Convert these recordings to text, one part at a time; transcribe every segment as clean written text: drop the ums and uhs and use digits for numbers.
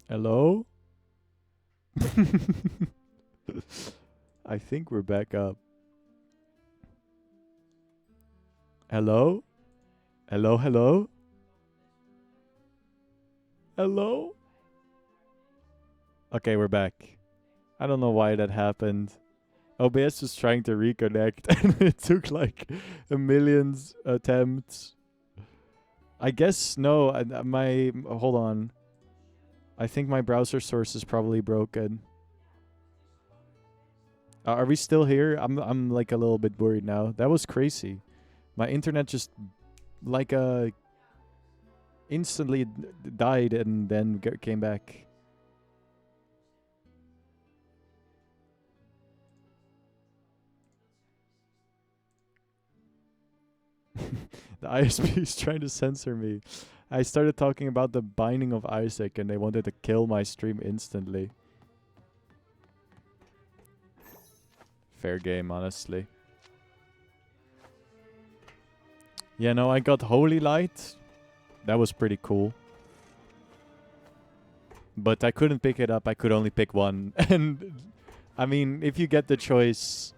Hello? I think we're back up. Hello? Hello, hello? Hello? Okay, we're back. I don't know why that happened. OBS was trying to reconnect and it took like a million attempts. I guess no, my hold on. I think my browser source is probably broken. Are we still here? I'm like a little bit worried now. That was crazy. My internet just like instantly died and then came back. The ISP is trying to censor me. I started talking about the Binding of Isaac and they wanted to kill my stream instantly. Fair game, honestly. Yeah, no, I got Holy Light. That was pretty cool. But I couldn't pick it up. I could only pick one. And I mean, if you get the choice,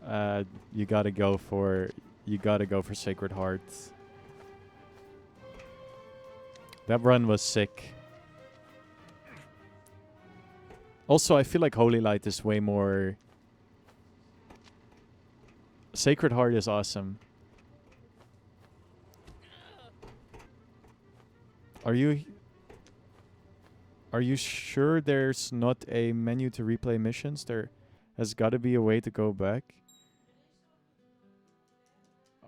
you gotta go for Sacred Heart. That run was sick. Also, I feel like Holy Light is way more. Sacred Heart is awesome. Are you sure there's not a menu to replay missions? There has got to be a way to go back.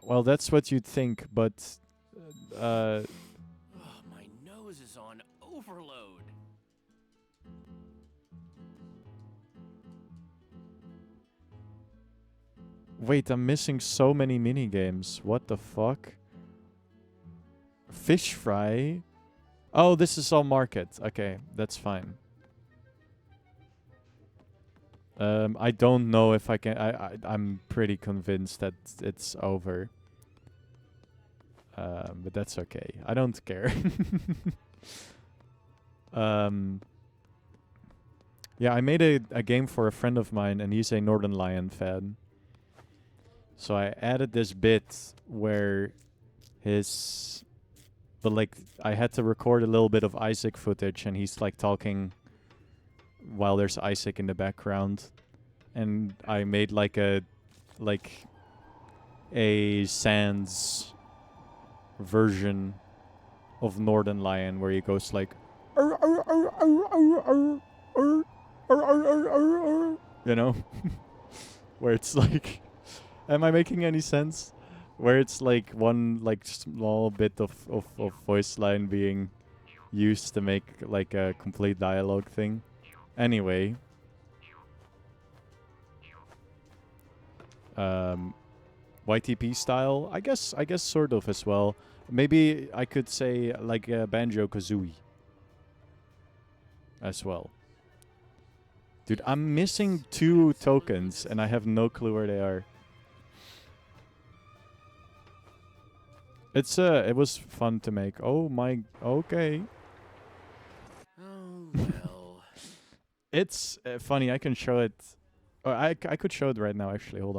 Well, that's what you'd think, but Oh, my nose is on overload. wait, I'm missing so many mini games. What the fuck? Fish fry? Oh, this is all market. Okay, that's fine. I don't know if I can. I'm pretty convinced that it's over. But that's okay. I don't care. um, yeah, I made a game for a friend of mine, and he's a Northern Lion fan. So I added this bit where his, but like I had to record a little bit of Isaac footage, and he's like talking while there's Isaac in the background, and I made like a Sans version of Northern Lion where he goes like, you know, where it's like, am I making any sense? Where it's like one like small bit of voice line being used to make like a complete dialogue thing. Anyway, YTP style, I guess sort of as well. Maybe I could say like Banjo Kazooie as well. Dude, I'm missing 2 tokens and I have no clue where they are. It was fun to make. Oh my, okay. Oh, well. It's funny, I can show it. Oh, I could show it right now actually. Hold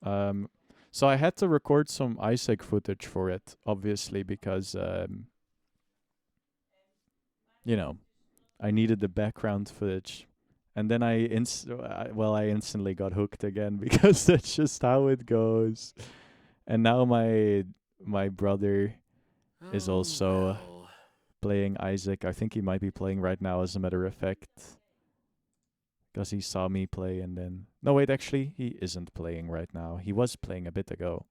on. So I had to record some Isaac footage for it, obviously, because you know, I needed the background footage. And then I instantly got hooked again because that's just how it goes. And now my brother is Oh, also well. playing Isaac. I think he might be playing right now, as a matter of fact, because he saw me play. And then no, wait, actually, he isn't playing right now. He was playing a bit ago.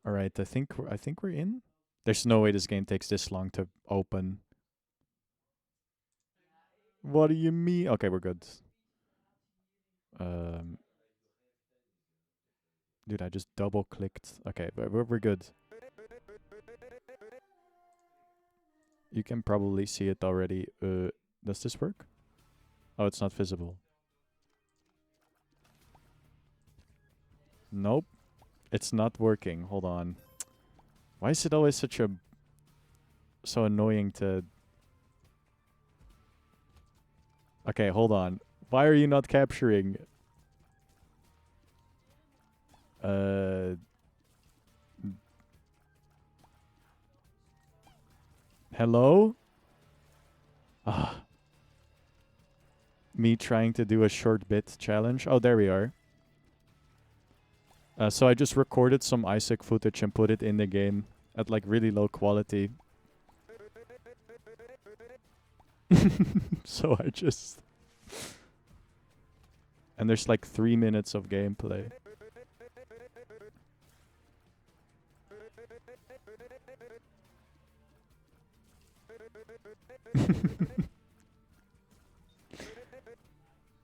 All right, I think we're in. There's no way this game takes this long to open. What do you mean? Okay, we're good. Um, dude, I just double clicked. Okay, we're good. You can probably see it already. Does this work? Oh, it's not visible. Nope. It's not working. Hold on. Why is it always so annoying to... Okay, hold on. Why are you not capturing? Hello? Ah. Me trying to do a short bit challenge. Oh, there we are. So I just recorded some Isaac footage and put it in the game at like really low quality. So I just... And there's like 3 minutes of gameplay.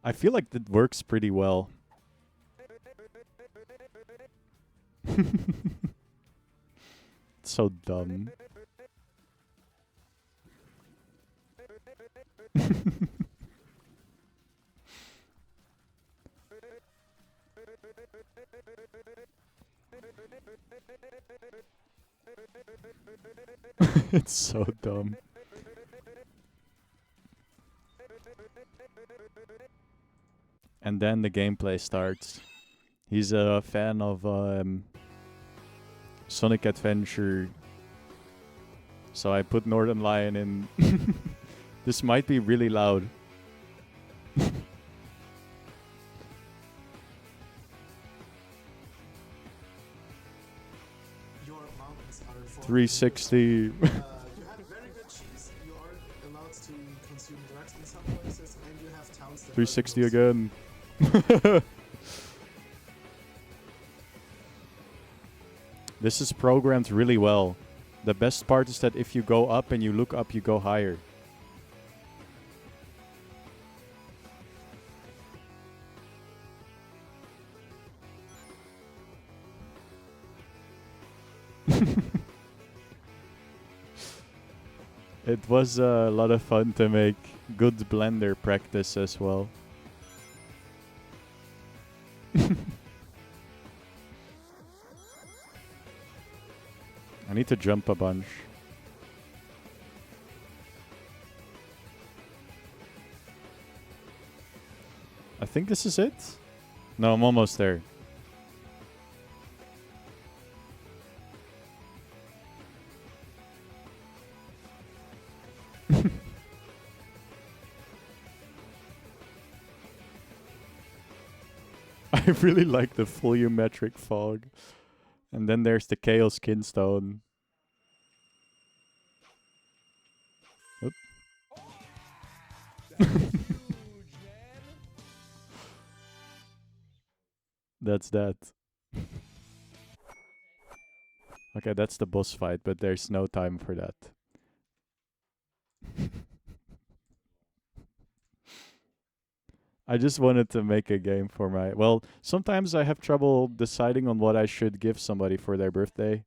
I feel like that works pretty well. It's so dumb. It's so dumb. And then the gameplay starts. He's a fan of Sonic Adventure. So I put Northern Lion in. This might be really loud. Your mountains are for 360. you have very good cheese. You are allowed to consume drugs in some places, and you have towns that 360 are again. This is programmed really well. The best part is that if you go up and you look up, you go higher. It was a lot of fun to make good Blender practice as well. I need to jump a bunch. I think this is it. No, I'm almost there. I really like the volumetric fog. And then there's the Chaos Kinstone. Oop. That's that. Okay, that's the boss fight, but there's no time for that. I just wanted to make a game for my... Well, sometimes I have trouble deciding on what I should give somebody for their birthday.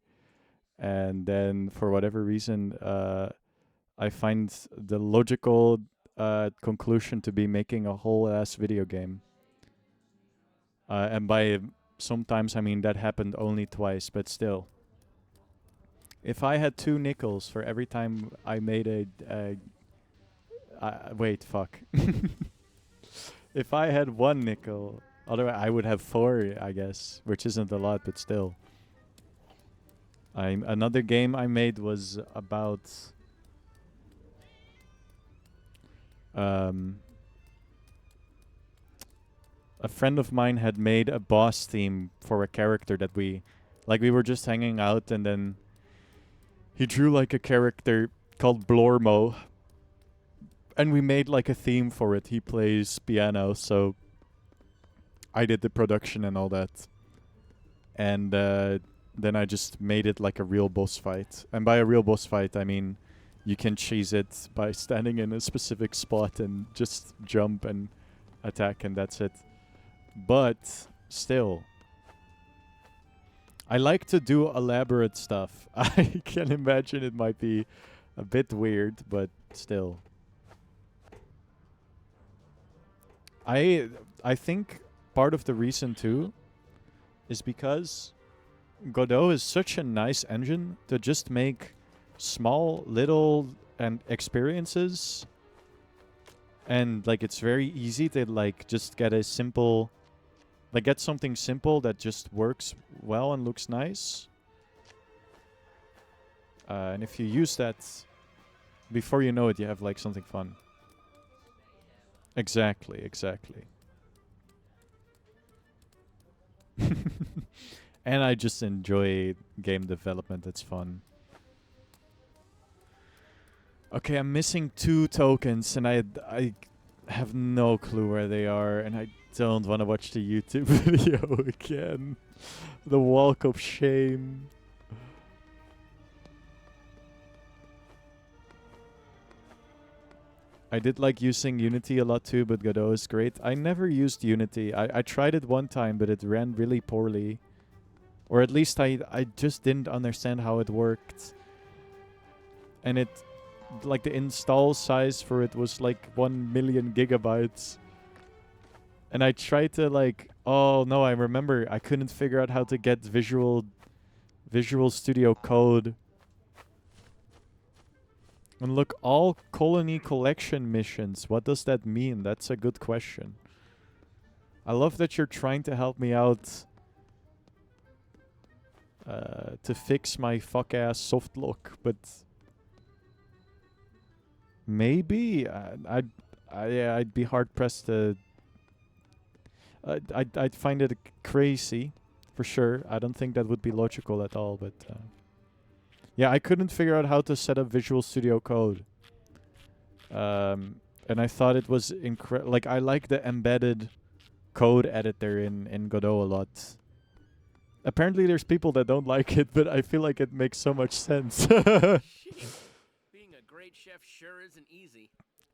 And then, for whatever reason, I find the logical conclusion to be making a whole-ass video game. And by sometimes, I mean that happened only twice, but still. If I had 2 nickels for every time I made wait, fuck. If I had 1 nickel, otherwise I would have 4, I guess, which isn't a lot, but still. Another game I made was about a friend of mine had made a boss theme for a character that we were just hanging out, and then he drew like a character called Blormo. And we made like a theme for it. He plays piano, so I did the production and all that. And then I just made it like a real boss fight. And by a real boss fight, I mean you can cheese it by standing in a specific spot and just jump and attack, and that's it. But still, I like to do elaborate stuff. I can imagine it might be a bit weird, but still. I think part of the reason too is because Godot is such a nice engine to just make small, little, and experiences. And like it's very easy to like just get a simple, like get something simple that just works well and looks nice. And if you use that, before you know it, you have like something fun. Exactly, exactly. And I just enjoy game development. It's fun. Okay, I'm missing 2 tokens, and I have no clue where they are, and I don't want to watch the YouTube video again. The walk of shame. I did like using Unity a lot too, but Godot is great. I never used Unity. I tried it one time, but it ran really poorly. Or at least I just didn't understand how it worked. And it, like the install size for it was like 1 million gigabytes. And I tried to like, oh no, I remember I couldn't figure out how to get Visual Studio Code. And look, all colony collection missions. What does that mean? That's a good question. I love that you're trying to help me out to fix my fuck-ass soft lock, but maybe I'd be hard-pressed to... I'd find it crazy, for sure. I don't think that would be logical at all, but... yeah, I couldn't figure out how to set up Visual Studio Code. And I thought it was incredible. Like, I like the embedded code editor in Godot a lot. Apparently, there's people that don't like it, but I feel like it makes so much sense. Being a great chef sure isn't easy.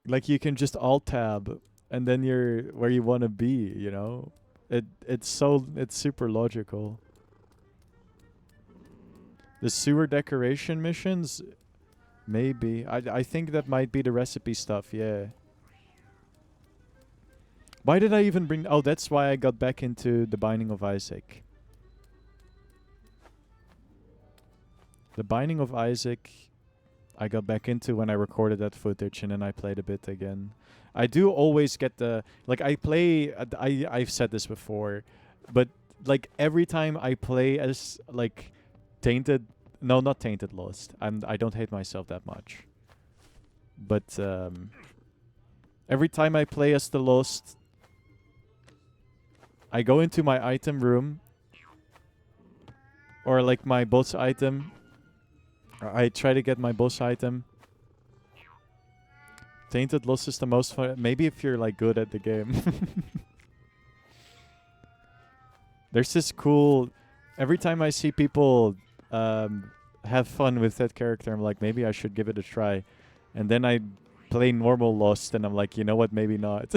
Like, you can just Alt-Tab, and then you're where you want to be, you know? It's super logical. The sewer decoration missions? Maybe. I think that might be the recipe stuff, yeah. Why did I even bring... oh, that's why I got back into The Binding of Isaac. The Binding of Isaac, I got back into when I recorded that footage, and then I played a bit again. I do always get the... like, I play... I've said this before, but, like, every time I play as, like... Tainted... no, not Tainted Lost. I don't hate myself that much. But every time I play as the Lost, I go into my item room, or like my boss item. I try to get my boss item. Tainted Lost is the most fun. Maybe if you're like good at the game. There's this cool... every time I see people have fun with that character, I'm like, maybe I should give it a try. And then I play normal Lost, and I'm like, you know what, maybe not.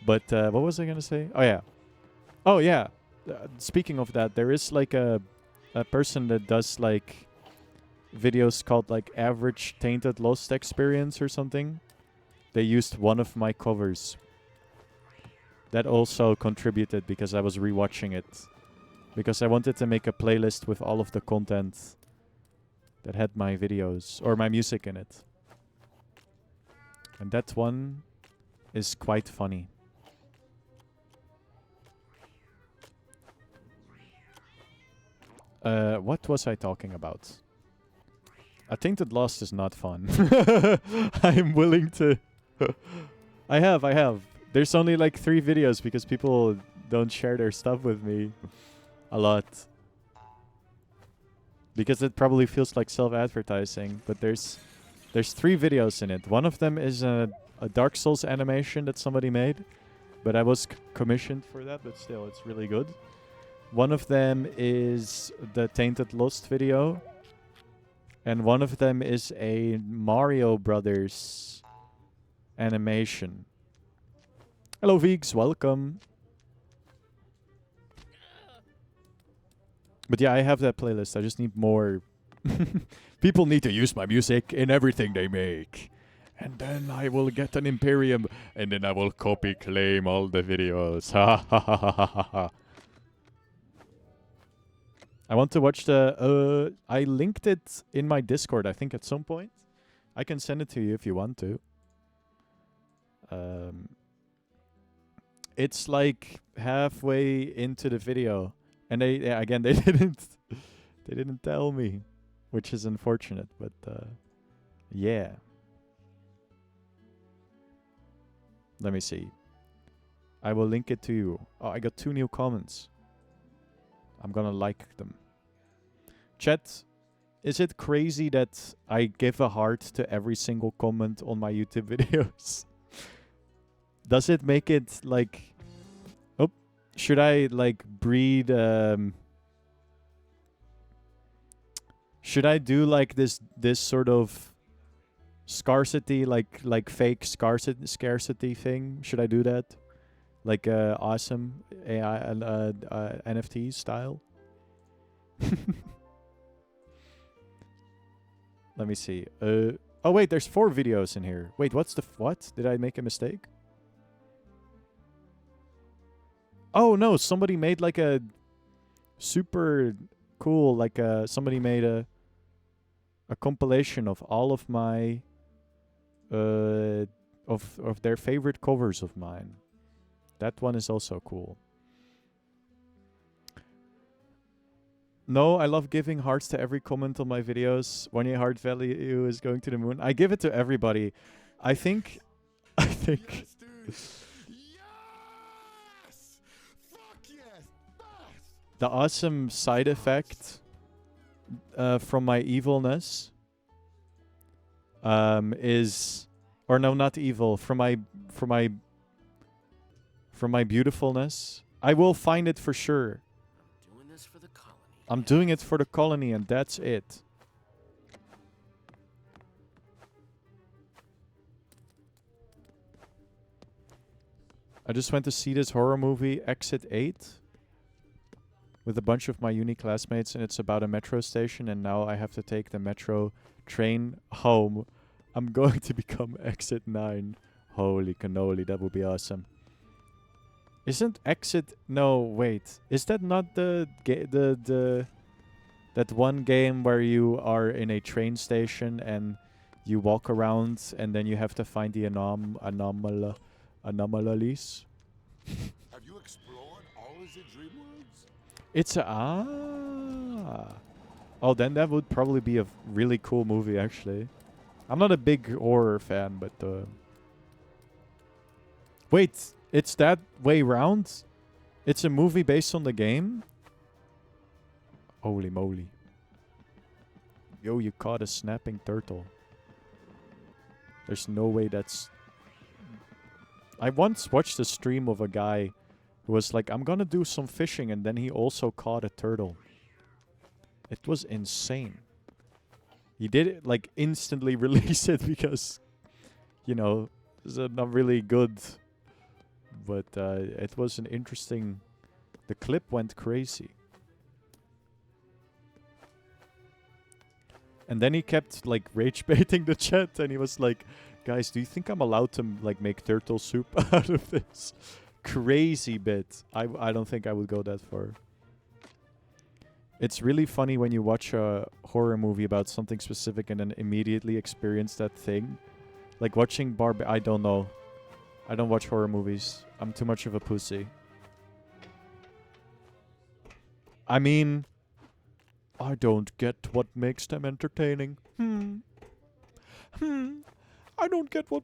But what was I gonna say? Oh yeah. Speaking of that, there is like a person that does like videos called like Average Tainted Lost Experience or something. They used one of my covers. That also contributed because I was rewatching it. Because I wanted to make a playlist with all of the content that had my videos or my music in it. And that one is quite funny. What was I talking about? I think that Lost is not fun. I'm willing to... I have. There's only like 3 videos because people don't share their stuff with me a lot. Because it probably feels like self-advertising. But there's 3 videos in it. One of them is a Dark Souls animation that somebody made. But I was commissioned for that, but still, it's really good. One of them is the Tainted Lost video. And one of them is a Mario Brothers animation. Hello, Veeks. Welcome. But yeah, I have that playlist. I just need more. People need to use my music in everything they make. And then I will get an Imperium, and then I will copy claim all the videos. Ha ha ha ha ha ha. I want to watch the. I linked it in my Discord, I think, at some point. I can send it to you if you want to. It's like halfway into the video, and they again they didn't tell me, which is unfortunate. But yeah. Let me see. I will link it to you. Oh, I got 2 new comments. I'm gonna like them. Chat, is it crazy that I give a heart to every single comment on my YouTube videos? Does it make it like... Oh, should I like breed... Should I do like this sort of scarcity, like fake scarcity thing? Should I do that? Like awesome AI and NFT style? Let me see. Oh wait, there's 4 videos in here. Wait, what's the what? Did I make a mistake? Oh no, somebody made like a super cool, like somebody made a compilation of all of my of their favorite covers of mine. That one is also cool. No, I love giving hearts to every comment on my videos. 1 year heart value is going to the moon. I give it to everybody. I think Yes, dude. Yes! Fuck yes! Best! the awesome side effect from my evilness is, or no, not evil, from my beautifulness. I will find it for sure. Doing this for the colony. I'm doing it for the colony, and that's it. I just went to see this horror movie, Exit 8, with a bunch of my uni classmates, and it's about a metro station, and now I have to take the metro train home. I'm going to become Exit 9. Holy cannoli, that would be awesome. Isn't Exit... No, wait. Is that not the that one game where you are in a train station and you walk around and then you have to find the anomalies? Have you explored all of the dream worlds? It's a... Oh, then that would probably be a really cool movie, actually. I'm not a big horror fan, but... Wait, it's that way round? It's a movie based on the game? Holy moly. Yo, you caught a snapping turtle. There's no way that's... I once watched a stream of a guy who was like, I'm gonna do some fishing, and then he also caught a turtle. It was insane. He did it, like, instantly release it because, you know, it's not really good. But it was an interesting... The clip went crazy. And then he kept, like, rage baiting the chat, and he was like, guys, do you think I'm allowed to, like, make turtle soup out of this? Crazy bit. I don't think I would go that far. It's really funny when you watch a horror movie about something specific and then immediately experience that thing. Like watching I don't know. I don't watch horror movies. I'm too much of a pussy. I mean, I don't get what makes them entertaining. I don't get what...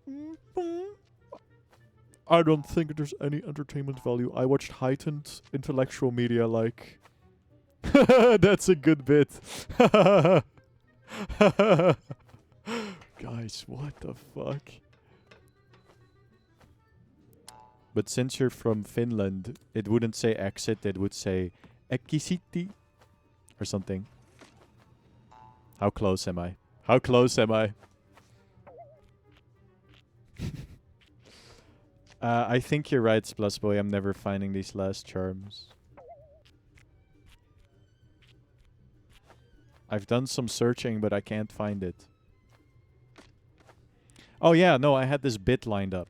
I don't think there's any entertainment value. I watched heightened intellectual media like... That's a good bit. Guys, what the fuck? But since you're from Finland, it wouldn't say exit, it would say Ekisiti or something. How close am I? How close am I? I think you're right, Splusboy. I'm never finding these last charms. I've done some searching, but I can't find it. Oh yeah, no, I had this bit lined up.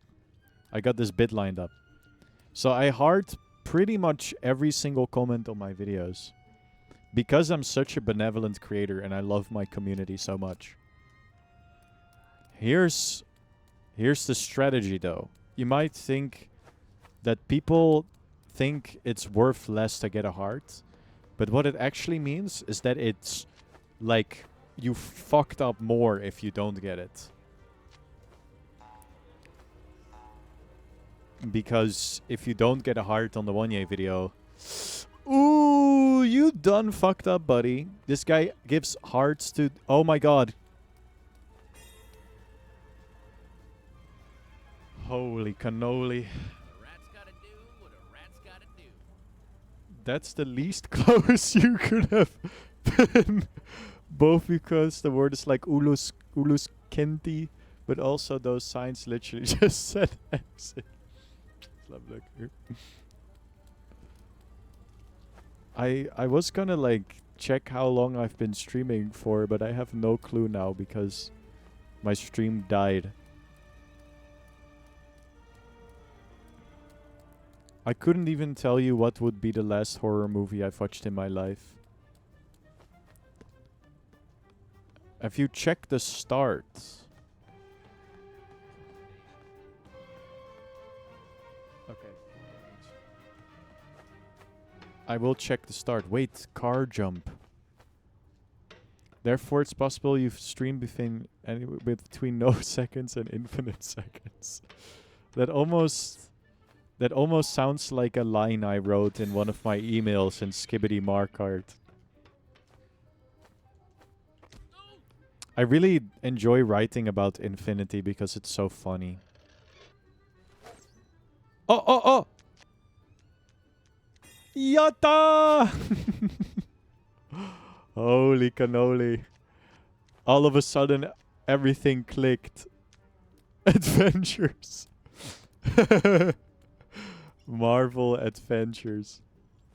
I got this bit lined up. So I heart pretty much every single comment on my videos. Because I'm such a benevolent creator and I love my community so much. Here's the strategy though. You might think that people think it's worth less to get a heart. But what it actually means is that it's like you fucked up more if you don't get it. Because if you don't get a heart on the Wonye video, ooh, you done fucked up, buddy. This guy gives hearts to... Oh my god. Holy cannoli. A rat's gotta do what a rat's gotta do. That's the least close you could have been. Both because the word is like ulus kenti, but also those signs literally just said exit. I was gonna like check how long I've been streaming for, but I have no clue now because my stream died. I couldn't even tell you what would be the last horror movie I've watched in my life. If you check the start... Okay. I will check the start. Wait, car jump. Therefore, it's possible you've streamed between no seconds and infinite seconds. That almost sounds like a line I wrote in one of my emails in Skibbity Markart. I really enjoy writing about infinity because it's so funny. Oh, oh, oh! Yatta! Holy cannoli. All of a sudden, everything clicked. Adventures. Marvel Adventures.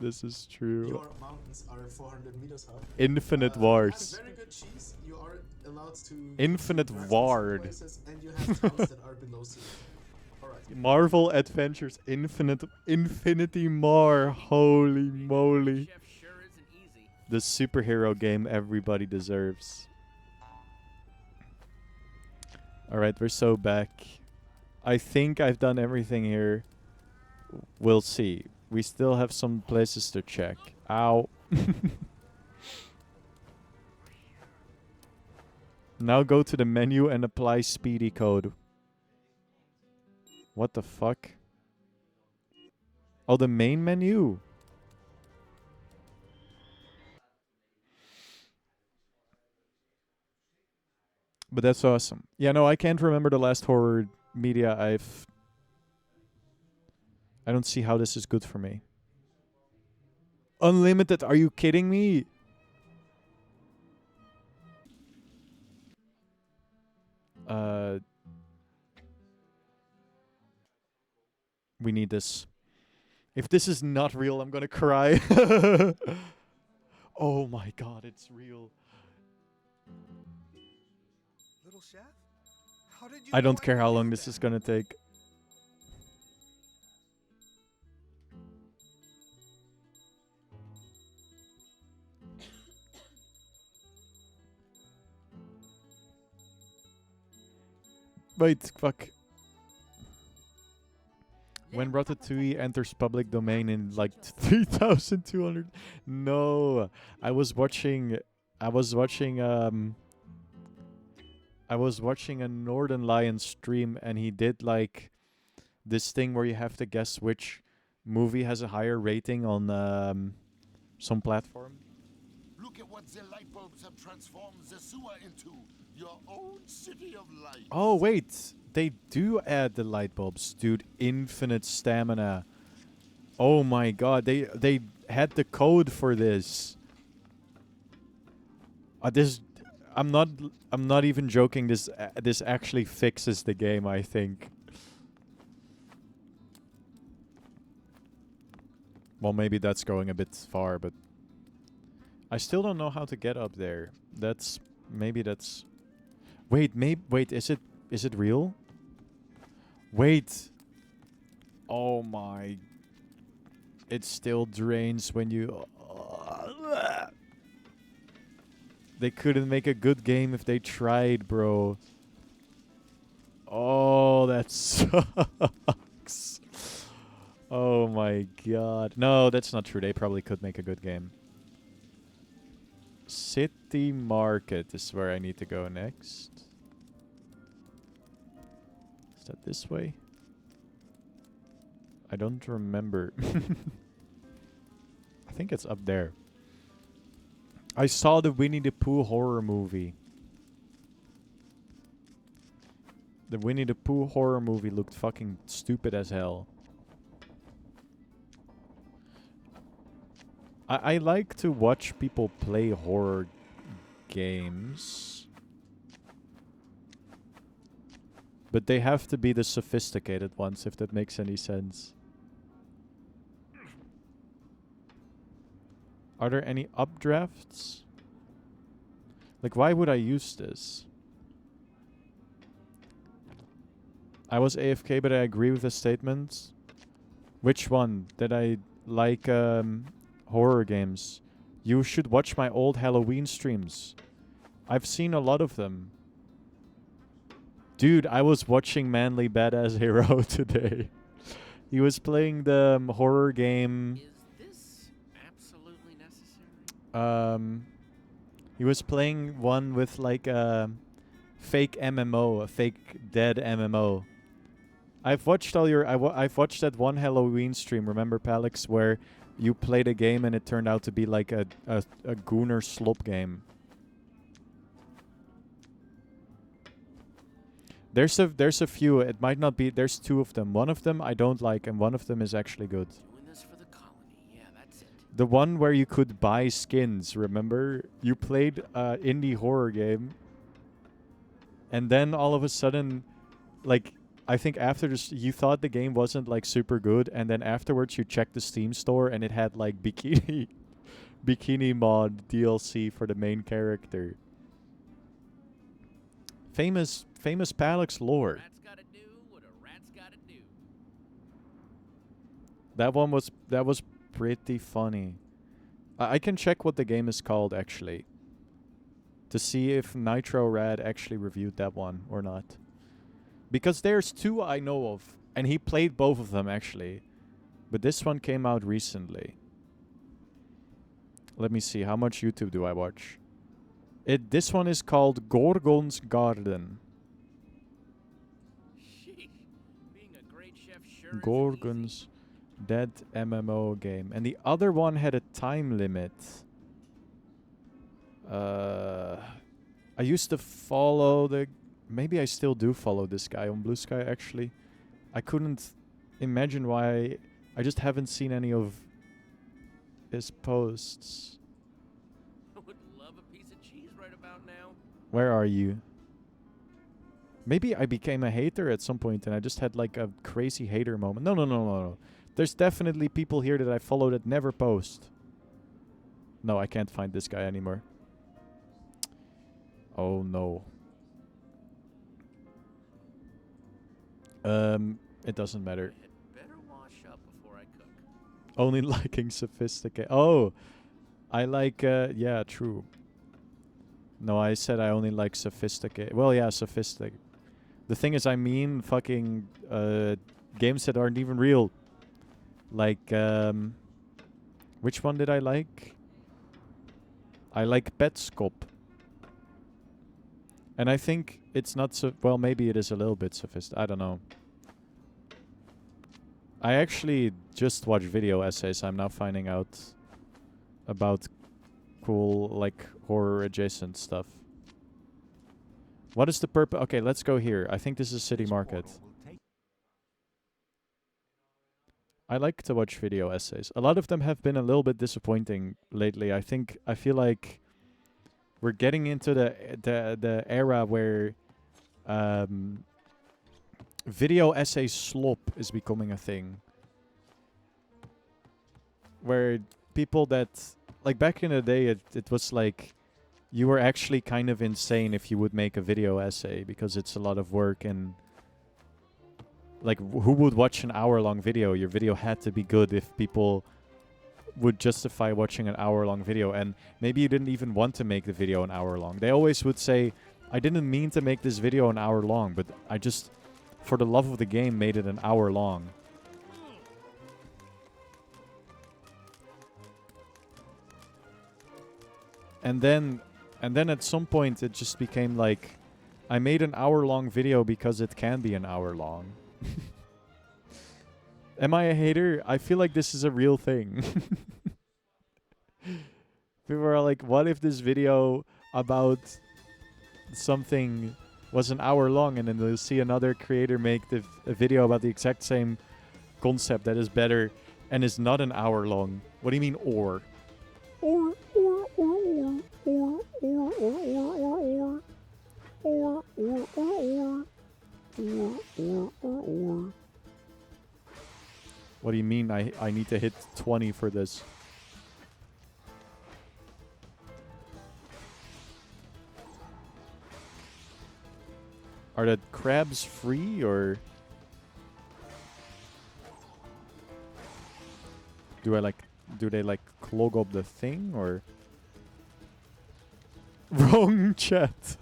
This is true. Your mountains are 400 meters high. Infinite You Wars. have very good cheese. You are allowed to Infinite consume Ward. places, and you have towns that are below sea. Alright. Marvel Adventures Infinity Mar. Holy moly. Chef sure isn't easy. The superhero game everybody deserves. Alright, we're so back. I think I've done everything here. We'll see. We still have some places to check. Ow. Now go to the menu and apply speedy code. What the fuck? Oh, the main menu. But that's awesome. Yeah, no, I can't remember the last horror media I don't see how this is good for me. Unlimited, are you kidding me? We need this. If this is not real, I'm gonna cry. Oh my god, it's real. Little chef? How did you I don't know care could how do long this that? is gonna take. Wait, fuck. When Ratatouille enters public domain in like 3,200. No, I was watching a Northern Lion stream, and he did like this thing where you have to guess which movie has a higher rating on some platform. Look at what the light bulbs have transformed the sewer into. Your own city of light. Oh wait, they do add the light bulbs, dude. Infinite stamina. Oh my god, they had the code for this. I'm not even joking. This actually fixes the game, I think. Well, maybe that's going a bit far, but I still don't know how to get up there. Maybe that's. Wait, is it Is it real? Wait. Oh my. It still drains when you... They couldn't make a good game if they tried, bro. Oh, that sucks. Oh my god. No, that's not true. They probably could make a good game. City Market is where I need to go next. Is that this way? I don't remember. I think it's up there. I saw the Winnie the Pooh horror movie. The Winnie the Pooh horror movie looked fucking stupid as hell. I like to watch people play horror games. But they have to be the sophisticated ones, if that makes any sense. Are there any updrafts? Like, why would I use this? I was AFK, but I agree with the statement. Which one? That I like horror games. You should watch my old Halloween streams. I've seen a lot of them. Dude, I was watching Manly Badass Hero today. He was playing the horror game. Is this absolutely necessary? He was playing one with like a fake MMO, a fake dead MMO. I've watched all your. I've watched that one Halloween stream. Remember, Palix, where you played a game and it turned out to be like a Gooner slop game. There's a few. It might not be. There's two of them. One of them I don't like, and one of them is actually good. Doing this for the colony. Yeah, that's it. The one where you could buy skins. Remember, you played indie horror game, and then all of a sudden, like I think after this, you thought the game wasn't like super good, and then afterwards you checked the Steam store and it had like bikini mod DLC for the main character. Famous Palix lore. Rat's gotta do what a rat's gotta do. That was pretty funny. I can check what the game is called actually, to see if Nitro Rad actually reviewed that one or not. Because there's two I know of, and he played both of them actually. But this one came out recently. Let me see, how much YouTube do I watch? This one is called Gorgon's Garden. Sheesh. Being a great chef sure isn't Gorgon's Dead MMO game. And the other one had a time limit. I used to follow the... Maybe I still do follow this guy on Blue Sky, actually. I couldn't imagine why. I just haven't seen any of his posts. I would love a piece of cheese right about now. Where are you? Maybe I became a hater at some point and I just had like a crazy hater moment. No. There's definitely people here that I follow that never post. No, I can't find this guy anymore. Oh no. It doesn't matter. I had better wash up before I cook. Only liking sophisticated. Oh, I like, yeah, true. No, I said I only like sophisticated. Well, yeah, sophisticated. The thing is, I mean fucking games that aren't even real. Like, which one did I like? I like Petscop. And I think it's not so... Well, maybe it is a little bit sophisticated. I don't know. I actually just watch video essays. I'm now finding out about cool, like, horror-adjacent stuff. What is the purpose? Okay, let's go here. I think this is City Market. I like to watch video essays. A lot of them have been a little bit disappointing lately. I feel like we're getting into the era where video essay slop is becoming a thing. Where people that, like back in the day, it was like you were actually kind of insane if you would make a video essay, because it's a lot of work. And like, who would watch an hour-long video? Your video had to be good if people would justify watching an hour-long video. And maybe you didn't even want to make the video an hour long. They always would say, I didn't mean to make this video an hour long, but I just, for the love of the game, made it an hour long. And then at some point it just became like, I made an hour-long video because it can be an hour long. Am I a hater? I feel like this is a real thing. People are like, what if this video about something was an hour long, and then they'll see another creator make a video about the exact same concept that is better and is not an hour long. What do you mean or? What do you mean I need to hit 20 for this? Are the crabs free, or do they like clog up the thing, or wrong chat?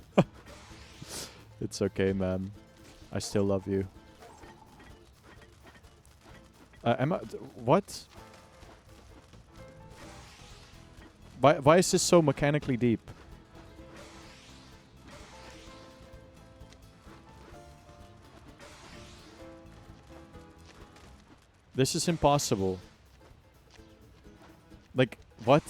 It's okay, man. I still love you. What? Why is this so mechanically deep? This is impossible. Like, what?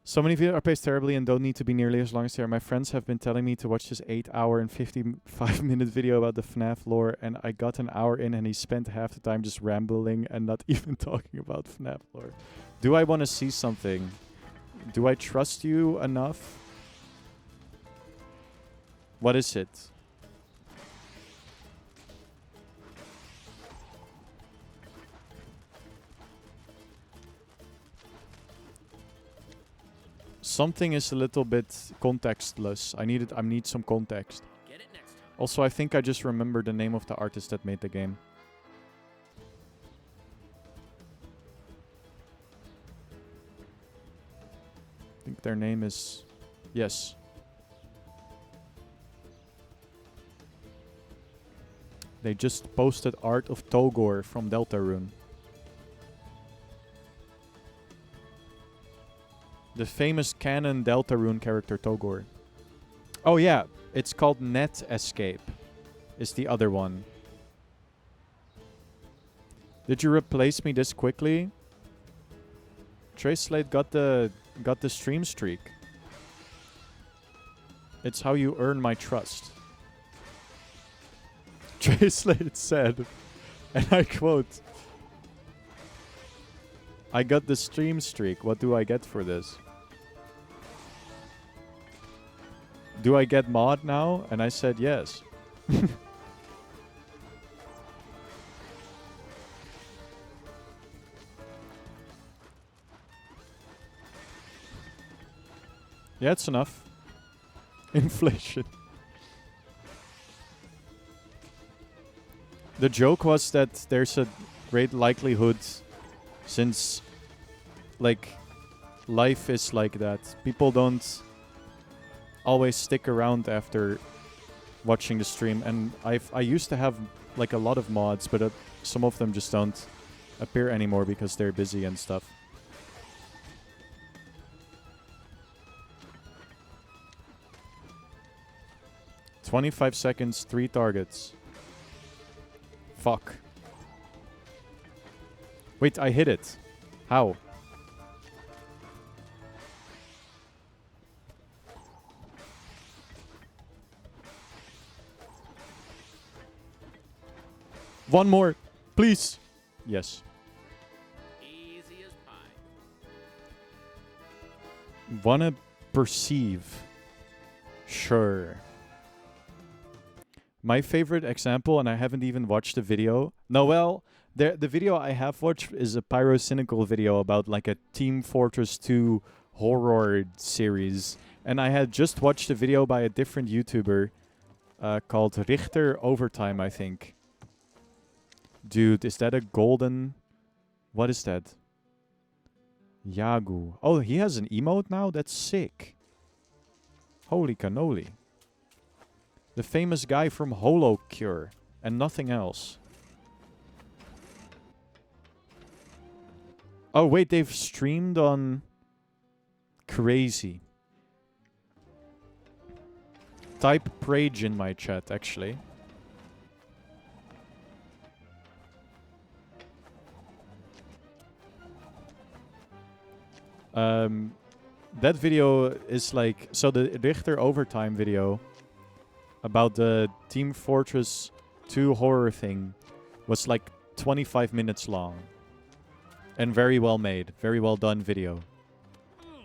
So many video plays terribly and don't need to be nearly as long as they are. My friends have been telling me to watch this 8-hour and 55-minute video about the FNAF lore, and I got an hour in and he spent half the time just rambling and not even talking about FNAF lore. Do I want to see something? Do I trust you enough? What is it? Something is a little bit contextless. I need some context. Get it next time. Also, I think I just remembered the name of the artist that made the game. I think their name is... Yes. They just posted art of Togor from Deltarune. The famous canon Deltarune character Togor. Oh yeah, it's called Net Escape. Is the other one. Did you replace me this quickly? Traceslate got the stream streak. It's how you earn my trust. Traceslate said, and I quote, I got the stream streak. What do I get for this? Do I get mod now? And I said yes. Yeah, it's enough. Inflation. The joke was that there's a great likelihood, since like life is like that, people don't always stick around after watching the stream, and I used to have like a lot of mods, but some of them just don't appear anymore because they're busy and stuff. "25 seconds, 3 targets. Fuck. Wait, I hit it. How? One more, please. Yes. Easy as pie. Wanna perceive? Sure. My favorite example, and I haven't even watched the video. No, well, the video I have watched is a Pyrocynical video about like a Team Fortress 2 horror series. And I had just watched a video by a different YouTuber called Richter Overtime, I think. Dude, is that a golden... What is that? Yagu. Oh, he has an emote now? That's sick. Holy cannoli. The famous guy from Holocure. And nothing else. Oh, wait, they've streamed on... Crazy. Type Prage in my chat, actually. That video is like... So the Richter Overtime video about the Team Fortress 2 horror thing was like 25 minutes long. And very well made. Very well done video.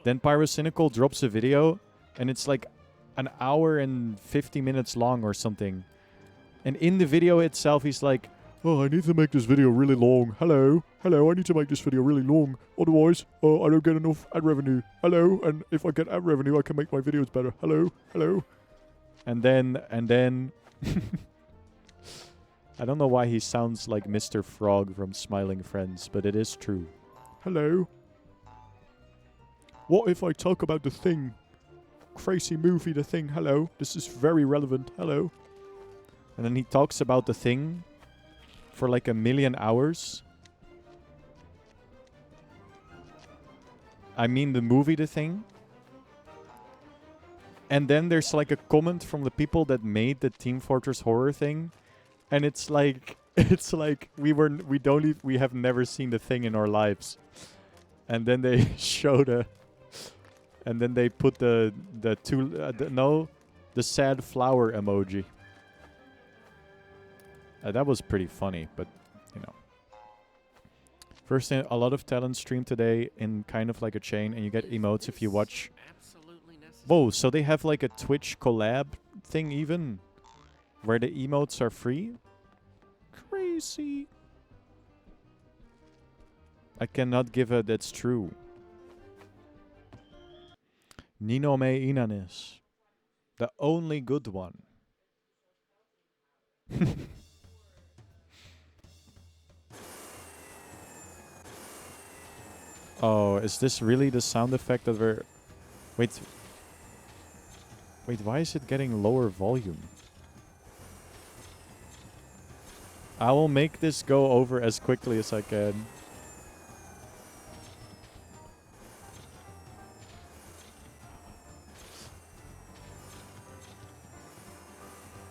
Then Pyrocynical drops a video and it's like an hour and 50 minutes long or something. And in the video itself he's like, oh, I need to make this video really long. Hello, I need to make this video really long. Otherwise, I don't get enough ad revenue. Hello, and if I get ad revenue, I can make my videos better. Hello. And then... I don't know why he sounds like Mr. Frog from Smiling Friends, but it is true. Hello. What if I talk about The Thing? Crazy movie, The Thing. Hello. This is very relevant. Hello. And then he talks about The Thing for like 1,000,000 hours. I mean the movie The Thing. And then there's like a comment from the people that made the Team Fortress horror thing. And it's like we have never seen The Thing in our lives. And then they showed and then they put the sad flower emoji. That was pretty funny, but you know. First thing, a lot of talent stream today in kind of like a chain, and you get emotes if you watch. Whoa, so they have like a Twitch collab thing even, where the emotes are free? Crazy. I cannot give a that's true. Nino Me Inanis. The only good one. Oh, is this really the sound effect that we're... Wait, why is it getting lower volume? I will make this go over as quickly as I can.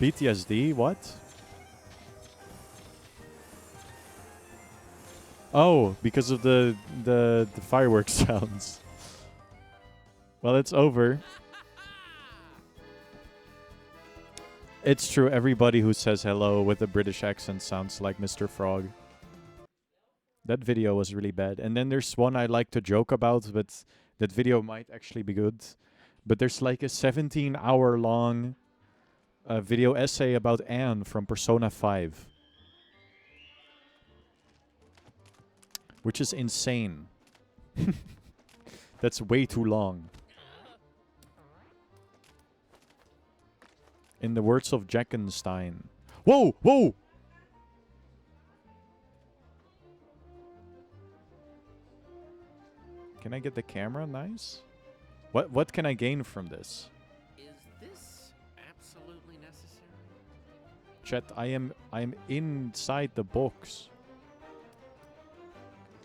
PTSD? What? Oh, because of the fireworks sounds. Well, it's over. It's true, everybody who says hello with a British accent sounds like Mr. Frog. That video was really bad. And then there's one I like to joke about, but that video might actually be good. But there's like a 17-hour long video essay about Anne from Persona 5. Which is insane. That's way too long. In the words of Jackenstein. Whoa! Whoa! Can I get the camera? Nice. What can I gain from this? Is this absolutely necessary? Chat, I am inside the box.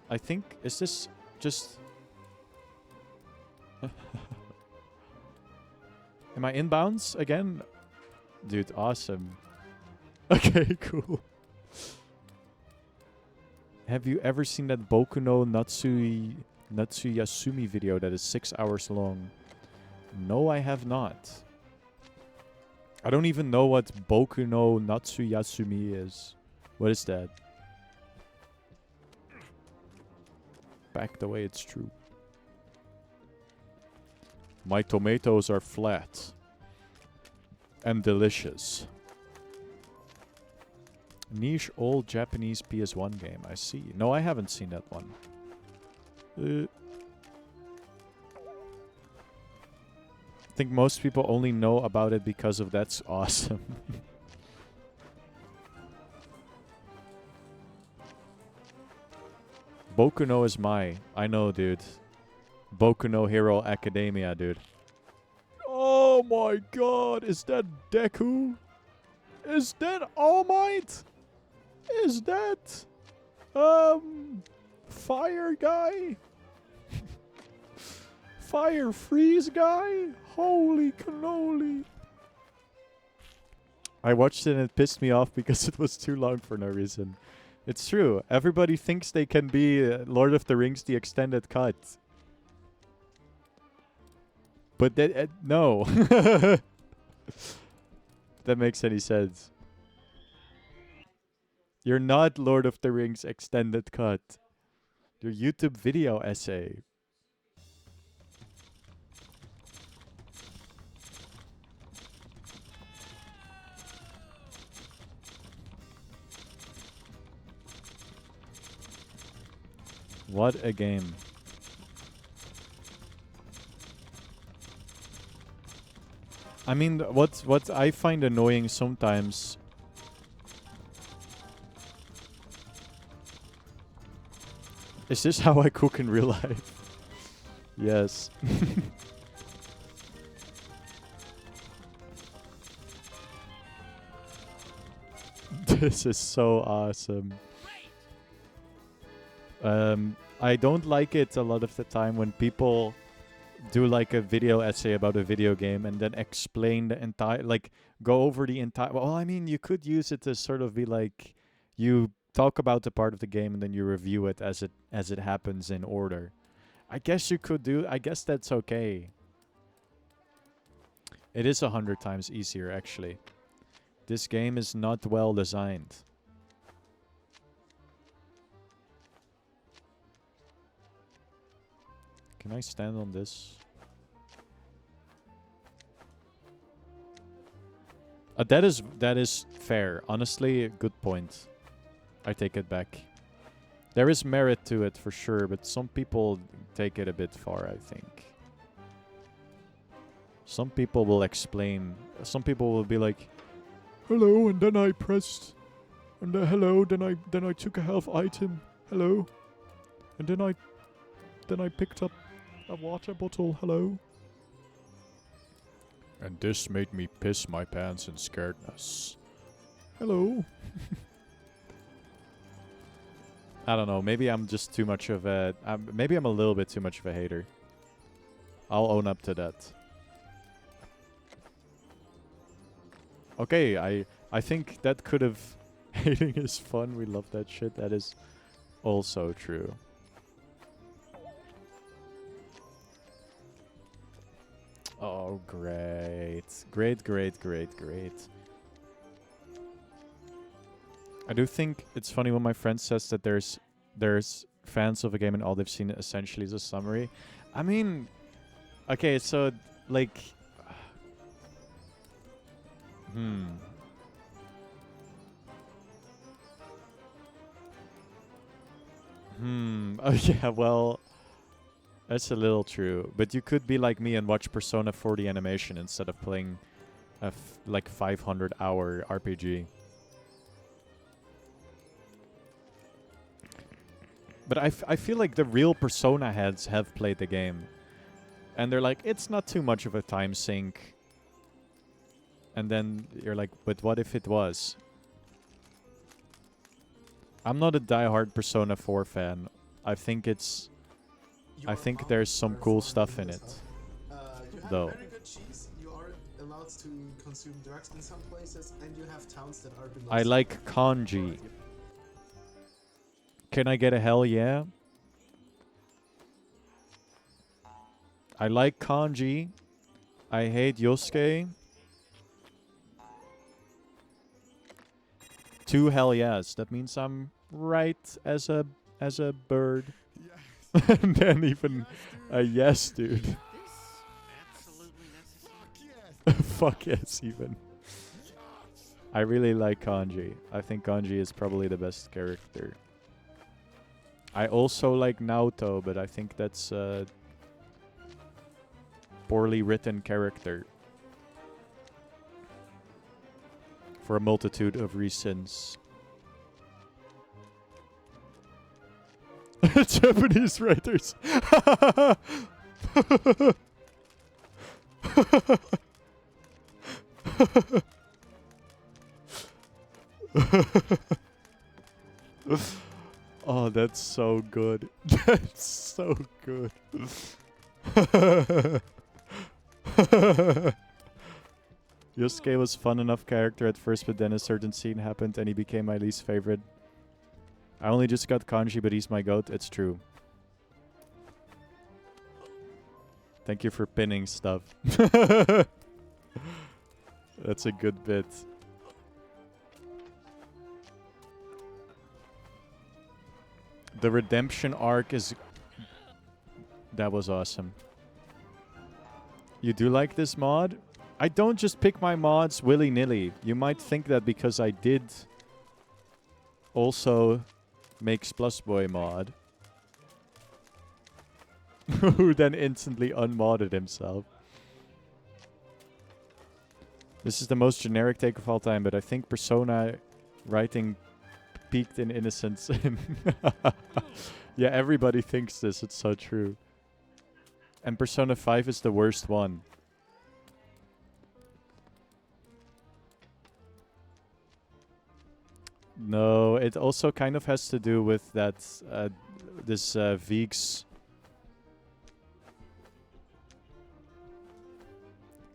I think, is this just... Am I inbounds again? Dude, awesome. Okay, cool. Have you ever seen that Boku no Natsuyasumi video that is 6 hours long? No, I have not. I don't even know what Boku no Natsuyasumi is. What is that? Back the way it's true. My tomatoes are flat and delicious. Niche old Japanese PS1 game. I see. No, I haven't seen that one. I think most people only know about it because of That's Awesome. Boku no is my. I know, dude. Boku no Hero Academia, dude. Oh my god, is that Deku? Is that All Might? Is that Fire guy? Fire Freeze guy? Holy cannoli. I watched it and it pissed me off because it was too long for no reason. It's true. Everybody thinks they can be Lord of the Rings the extended cut. But that no. That makes any sense. You're not Lord of the Rings extended cut. Your YouTube video essay. What a game. I mean, what I find annoying sometimes. Is this how I cook in real life? Yes. This is so awesome. I don't like it a lot of the time when people do like a video essay about a video game and then explain the entire, like go over the entire, well, I mean, you could use it to sort of be like, you talk about the part of the game and then you review it as it happens in order. I guess you could do, I guess that's okay. It is 100 times easier, actually. This game is not well designed. Can I stand on this? That is fair. Honestly, good point. I take it back. There is merit to it for sure, but some people take it a bit far, I think. Some people will explain. Some people will be like, hello, and then I pressed, and hello, then I took a health item. Hello. And then I picked up a water bottle. Hello. And this made me piss my pants in scaredness. Hello. I don't know. Maybe I'm just too much of a... maybe I'm a little bit too much of a hater. I'll own up to that. Okay, I think that could have... Hating is fun. We love that shit. That is also true. Oh, great. Great. I do think it's funny when my friend says that there's fans of a game and all they've seen essentially is a summary. I mean, okay, so, like... Oh, yeah, well... That's a little true. But you could be like me and watch Persona 4 the animation instead of playing a like 500-hour RPG. But I feel like the real Persona heads have played the game. And they're like, it's not too much of a time sink. And then you're like, but what if it was? I'm not a diehard Persona 4 fan. I think it's... I think there's some cool stuff in it. You have though. very good cheese. You are allowed to consume drugs in some places, and you have towns that are below. I like kanji. Can I get a hell yeah? I like kanji. I hate Yosuke. 2 hell yes. That means I'm right as a bird. And then even a yes, dude. This absolutely necessary. Fuck yes, even. I really like Kanji. I think Kanji is probably the best character. I also like Naoto, but I think that's a poorly written character. For a multitude of reasons. Japanese writers. Oh, that's so good. That's so good. Yosuke was fun enough character at first, but then a certain scene happened and he became my least favorite. I only just got Kanji, but he's my goat. It's true. Thank you for pinning stuff. That's a good bit. The redemption arc is... That was awesome. You do like this mod? I don't just pick my mods willy-nilly. You might think that because I did also make Splusboy mod. Who then instantly unmodded himself. This is the most generic take of all time, but I think Persona writing peaked in innocence. Yeah, everybody thinks this. It's so true. And Persona 5 is the worst one. No, it also kind of has to do with that this Veeks.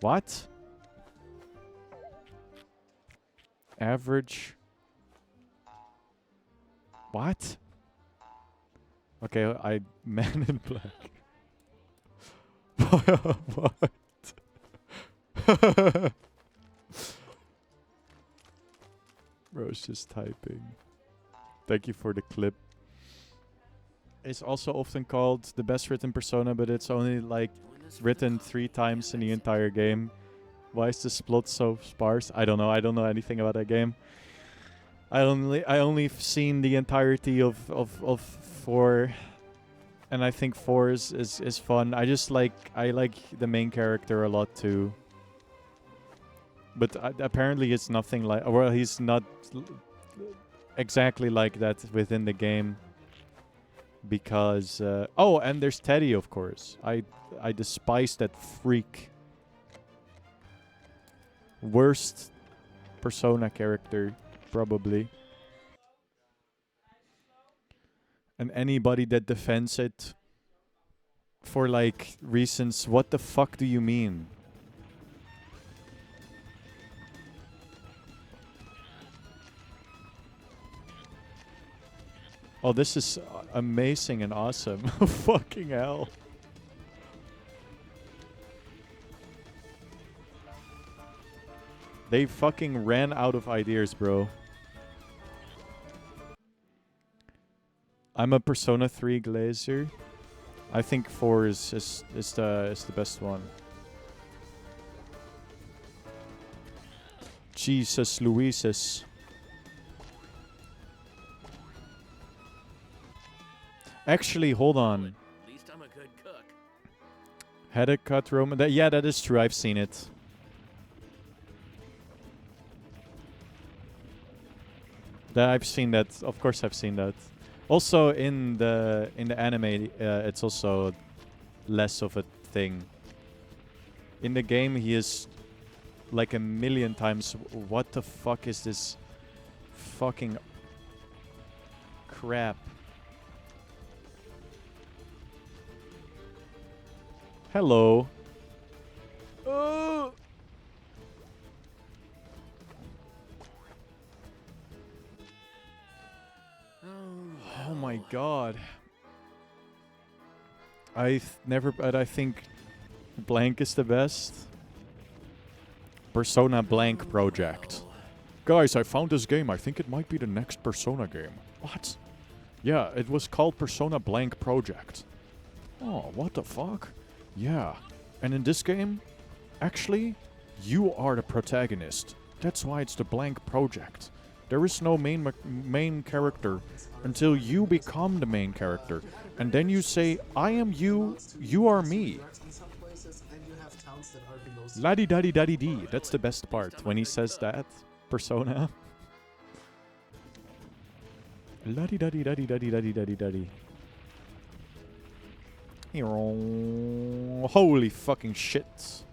What? Average. What? Okay, I Man in Black. What? Bro's just typing. Thank you for the clip. It's also often called the best written Persona, but it's only like written 3 times in the entire game. Why is this plot so sparse? I don't know. I don't know anything about that game. I only seen the entirety of 4, and I think 4 is fun. I like the main character a lot too. But apparently it's nothing like... Well, he's not exactly like that within the game. Because... oh, and there's Teddy, of course. I despise that freak. Worst Persona character, probably. And anybody that defends it for, like, reasons... What the fuck do you mean? Oh, this is amazing and awesome. Fucking hell. They fucking ran out of ideas, bro. I'm a Persona 3 glazer. I think 4 is the best one. Jesus Louises. Actually, hold on. At least I'm a good cook. Had a cut Roman. Yeah, that is true. I've seen it. I've seen that. Of course, I've seen that. Also, in the anime, it's also less of a thing. In the game, he is like a million times. What the fuck is this fucking crap? Hello. Oh my god. But I think blank is the best. Persona Blank Project. Guys, I found this game. I think it might be the next Persona game. What? Yeah, it was called Persona Blank Project. Oh, what the fuck? Yeah. And in this game, actually, you are the protagonist. That's why it's the blank project. There is no main character until you become the main character. And then you say, I am you, you are me. In some places, and you have towns that are below sea. La-di-da-di-da-di-dee. That's the best part, when he says that. Persona. La-di-da-di-da-di-da-di-da-di-da-di. Holy fucking shit.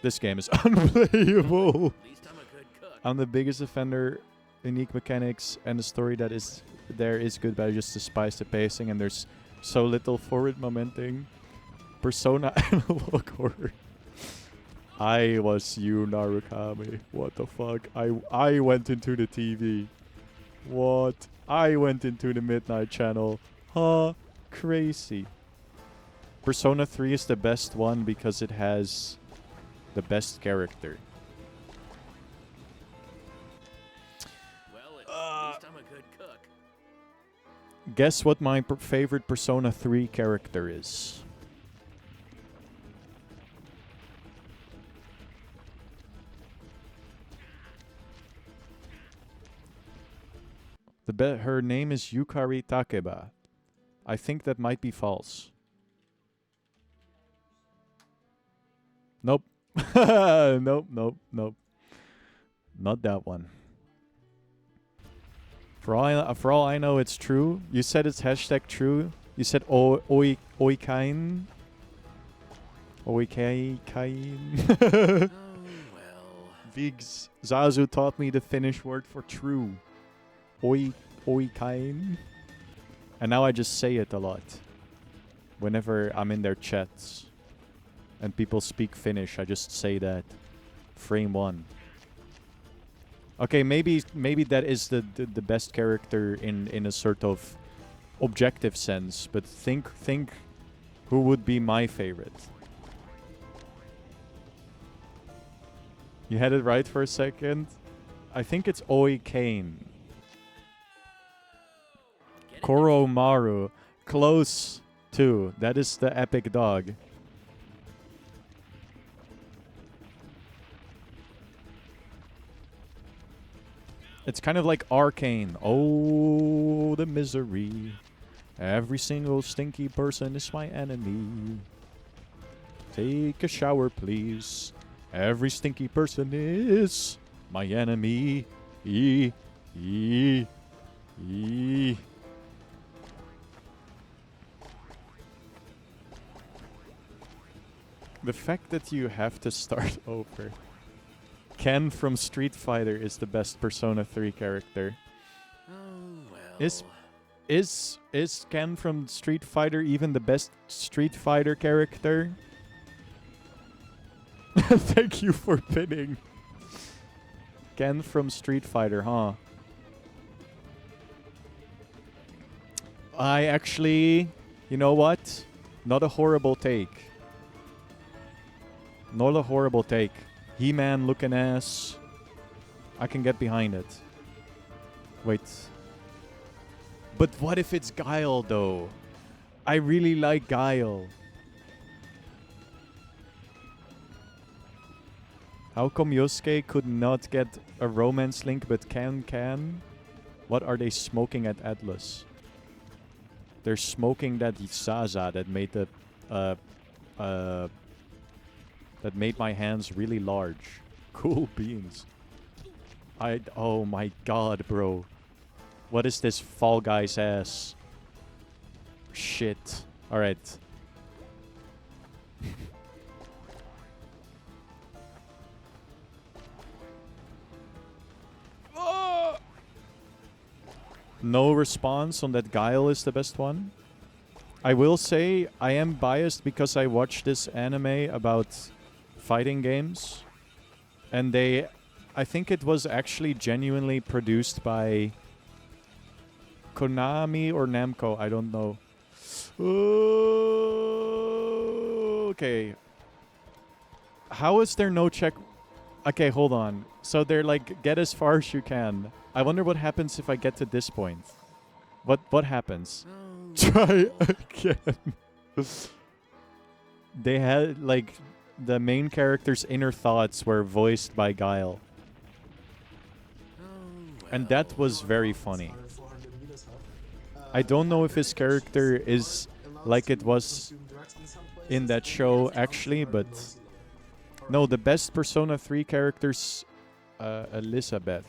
This game is unplayable. At least I'm a good cook. I'm the biggest offender. Unique mechanics and the story that is there is good, but I just despise the pacing and there's so little forward momentum. Persona Analog Horror. I was you, Narukami. What the fuck? I went into the TV. What? I went into the Midnight Channel. Huh? Crazy. Persona 3 is the best one because it has the best character. Well, at least I'm a good cook. Guess what my favorite Persona 3 character is? Her name is Yukari Takeba. I think that might be false. Nope. Nope, nope, nope. Not that one. For all I know, it's true. You said it's hashtag true. You said oikain. Oikain. Oh, well. Vigs. Zazu taught me the Finnish word for true. Oikain. And now I just say it a lot. Whenever I'm in their chats. And people speak Finnish, I just say that. Frame 1. Okay, maybe that is the best character in a sort of objective sense, but think who would be my favorite. You had it right for a second. I think it's Oi Kane. Koromaru. Close to. That is the epic dog. It's kind of like Arcane. Oh, the misery. Every single stinky person is my enemy. Take a shower, please. Every stinky person is my enemy. E. The fact that you have to start over. Ken from Street Fighter is the best Persona 3 character. Oh, well. Is Ken from Street Fighter even the best Street Fighter character? Thank you for pinning. Ken from Street Fighter, huh? I actually... You know what? Not a horrible take. Not a horrible take. He-Man looking ass. I can get behind it. Wait. But what if it's Guile, though? I really like Guile. How come Yosuke could not get a romance link but can? What are they smoking at Atlas? They're smoking that Zaza that made the that made my hands really large. Cool beans. Oh my god, bro. What is this Fall Guys ass? Shit. Alright. No response on that Guile is the best one. I will say I am biased because I watched this anime about fighting games. And I think it was actually genuinely produced by Konami or Namco, I don't know. Okay. How is there no check? Okay, hold on. So they're like, get as far as you can. I wonder what happens if I get to this point. What happens? Oh, Try again. They had like the main character's inner thoughts were voiced by Guile. And that was very funny. Are 400 meters up. I don't know if his character is like it was in that show actually, but no, the best Persona 3 character's Elizabeth.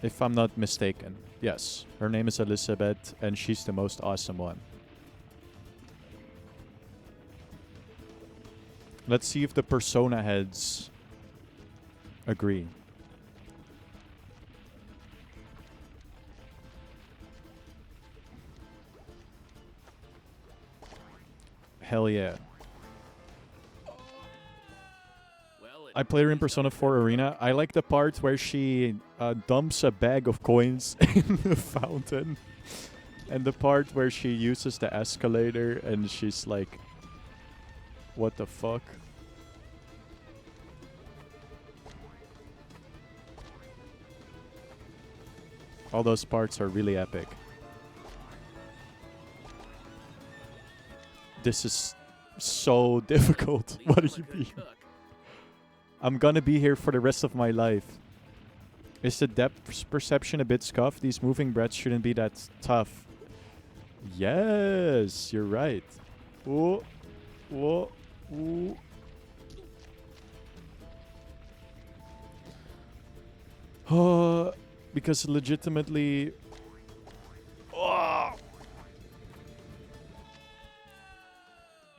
If I'm not mistaken. Yes, her name is Elizabeth and she's the most awesome one. Let's see if the Persona heads agree. Hell yeah. I played her in Persona 4 Arena. I like the part where she dumps a bag of coins in the fountain. And the part where she uses the escalator and she's like, what the fuck? All those parts are really epic. This is so difficult. What do you mean? I'm gonna be here for the rest of my life. Is the depth perception a bit scuffed? These moving breaths shouldn't be that tough. Yes, you're right. Whoa, whoa, whoa. Because legitimately...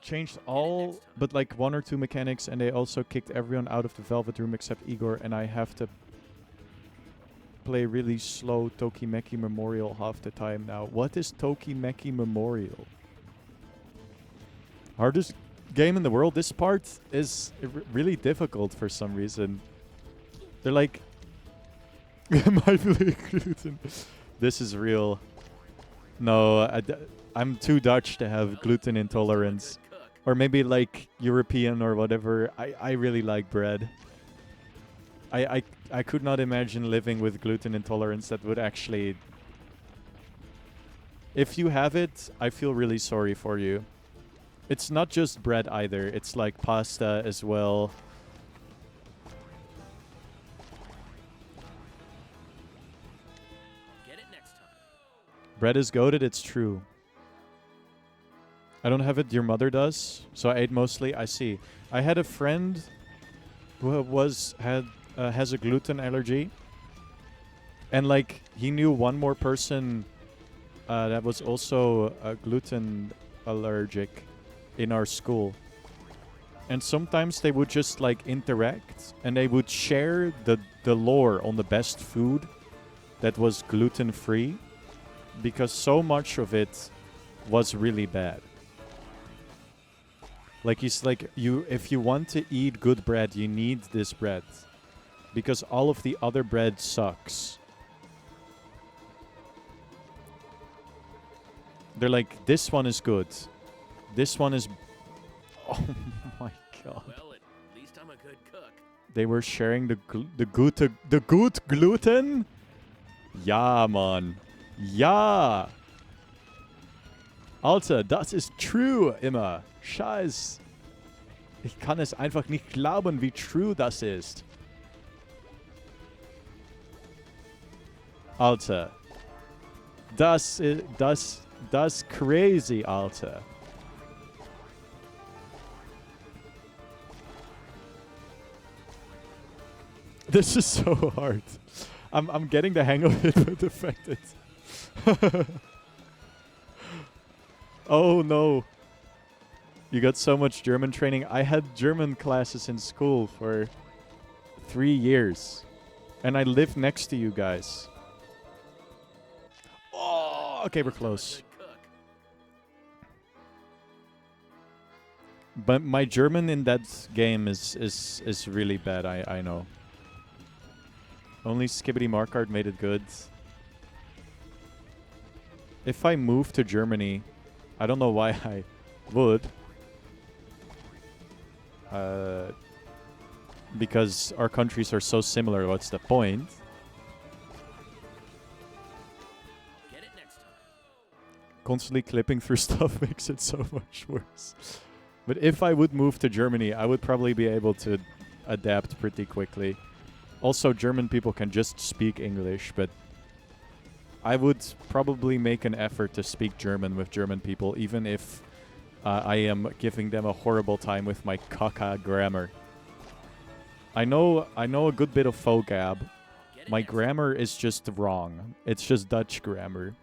changed all but like 1 or 2 mechanics, and they also kicked everyone out of the Velvet Room except Igor, and I have to play really slow Tokimeki Memorial half the time now. What is Tokimeki Memorial? Hardest game in the world. This part is really difficult for some reason. They're like... This is real. No, I'm too Dutch to have gluten intolerance. Or maybe like European or whatever. I really like bread. I could not imagine living with gluten intolerance. That would actually... If you have it, I feel really sorry for you. It's not just bread either. It's like pasta as well. Get it next time. Bread is goated, it's true. I don't have it, your mother does. So I ate mostly, I see. I had a friend who has a gluten allergy. And like, he knew one more person that was also gluten allergic in our school. And sometimes they would just like interact and they would share the lore on the best food that was gluten-free, because so much of it was really bad. Like he's like, if you want to eat good bread, you need this bread, because all of the other bread sucks. They're like, this one is good. This one is... Oh my god. Well, at least I'm a good cook. They were sharing the good gluten? Ja, Mann. Ja. Alter, das ist true immer. Scheiß. Ich kann es einfach nicht glauben, wie true das ist. Alter. Das crazy, Alter. This is so hard. I'm getting the hang of it, but the fact that... Oh no. You got so much German training. I had German classes in school for 3 years. And I lived next to you guys. Oh, okay, we're close. But my German in that game is really bad, I know. Only Skibbity Markart made it good. If I move to Germany, I don't know why I would. Because our countries are so similar, what's the point? Get it next time. constantly clipping through stuff makes it so much worse. But if I would move to Germany, I would probably be able to adapt pretty quickly. Also, German people can just speak English, but I would probably make an effort to speak German with German people, even if I am giving them a horrible time with my caca grammar. I know a good bit of FOGAB. My grammar is just wrong. It's just Dutch grammar.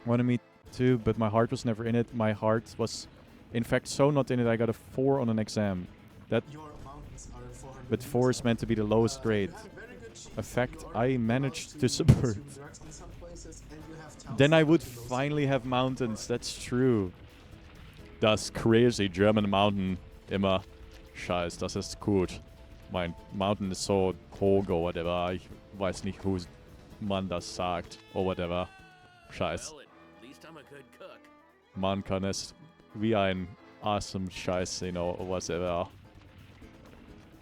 Wanted me to, but my heart was never in it. My heart was, in fact, so not in it. I got a 4 on an exam. That, Your mountains are 400 but 4 is meant to be the lowest grade. You have very good cheese. A fact You are I allowed managed to subvert. consume drugs in some places, and you have towns Then I that would have the most- finally have mountains. That's true. Das crazy German mountain immer. Scheiß, das ist gut. Mein Mountain ist so hoch or whatever. Ich weiß nicht, who man das sagt or whatever. Scheiß. Well, at least I'm a good cook. Man kann es wie ein awesome Scheiß sehen or whatever.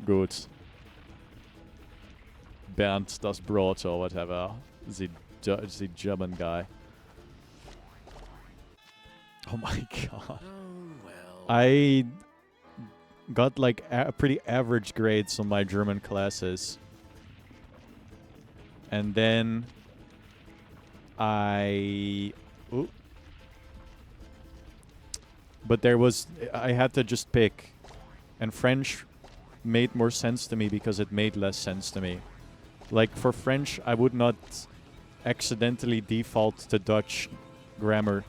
Gut. Bernd das Brot or whatever. The German guy. Oh my god. Oh, well. I got like pretty average grades on my German classes. And then Ooh. But I had to just pick. And French made more sense to me because it made less sense to me. Like for French, I would not accidentally default to Dutch grammar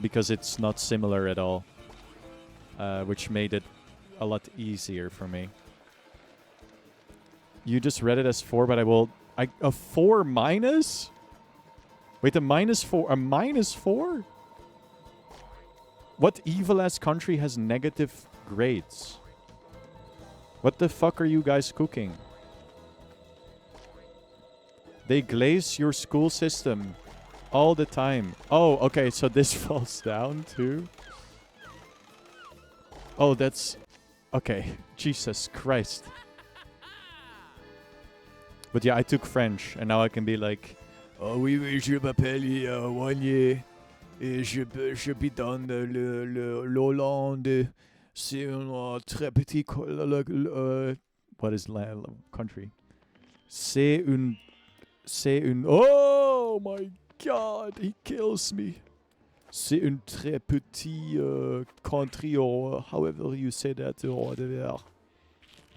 because it's not similar at all. Which made it a lot easier for me. You just read it as 4, but a 4 minus? Wait, a minus 4? What evil-ass country has negative grades? What the fuck are you guys cooking? They glaze your school system all the time. Oh, okay, so this falls down too? Oh, that's... Okay, Jesus Christ. But yeah, I took French, and now I can be like... Oh oui, oui, je m'appelle Wagner. Et j'habite dans l'Hollande. C'est un très petit... what is country? C'est une... Oh my god, he kills me. C'est un très petit country, or however you say that, or whatever.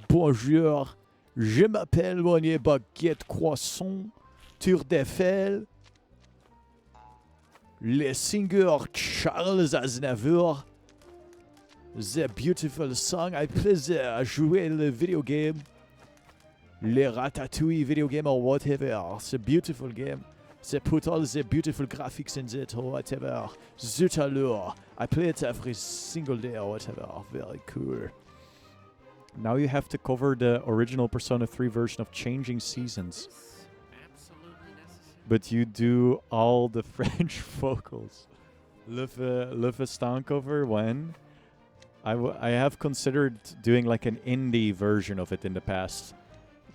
Bonjour, je m'appelle Wagner Baguette Croissant, Tour d'Eiffel. Le singer Charles Aznavour. The beautiful song. I play jouer le video game. Le Ratatouille video game or whatever. It's a beautiful game. They put all the beautiful graphics in it or whatever. Zut alors. I play it every single day or whatever. Very cool. Now you have to cover the original Persona 3 version of Changing Seasons. Is absolutely necessary. But you do all the French vocals. Le Festin cover when? I have considered doing like an indie version of it in the past.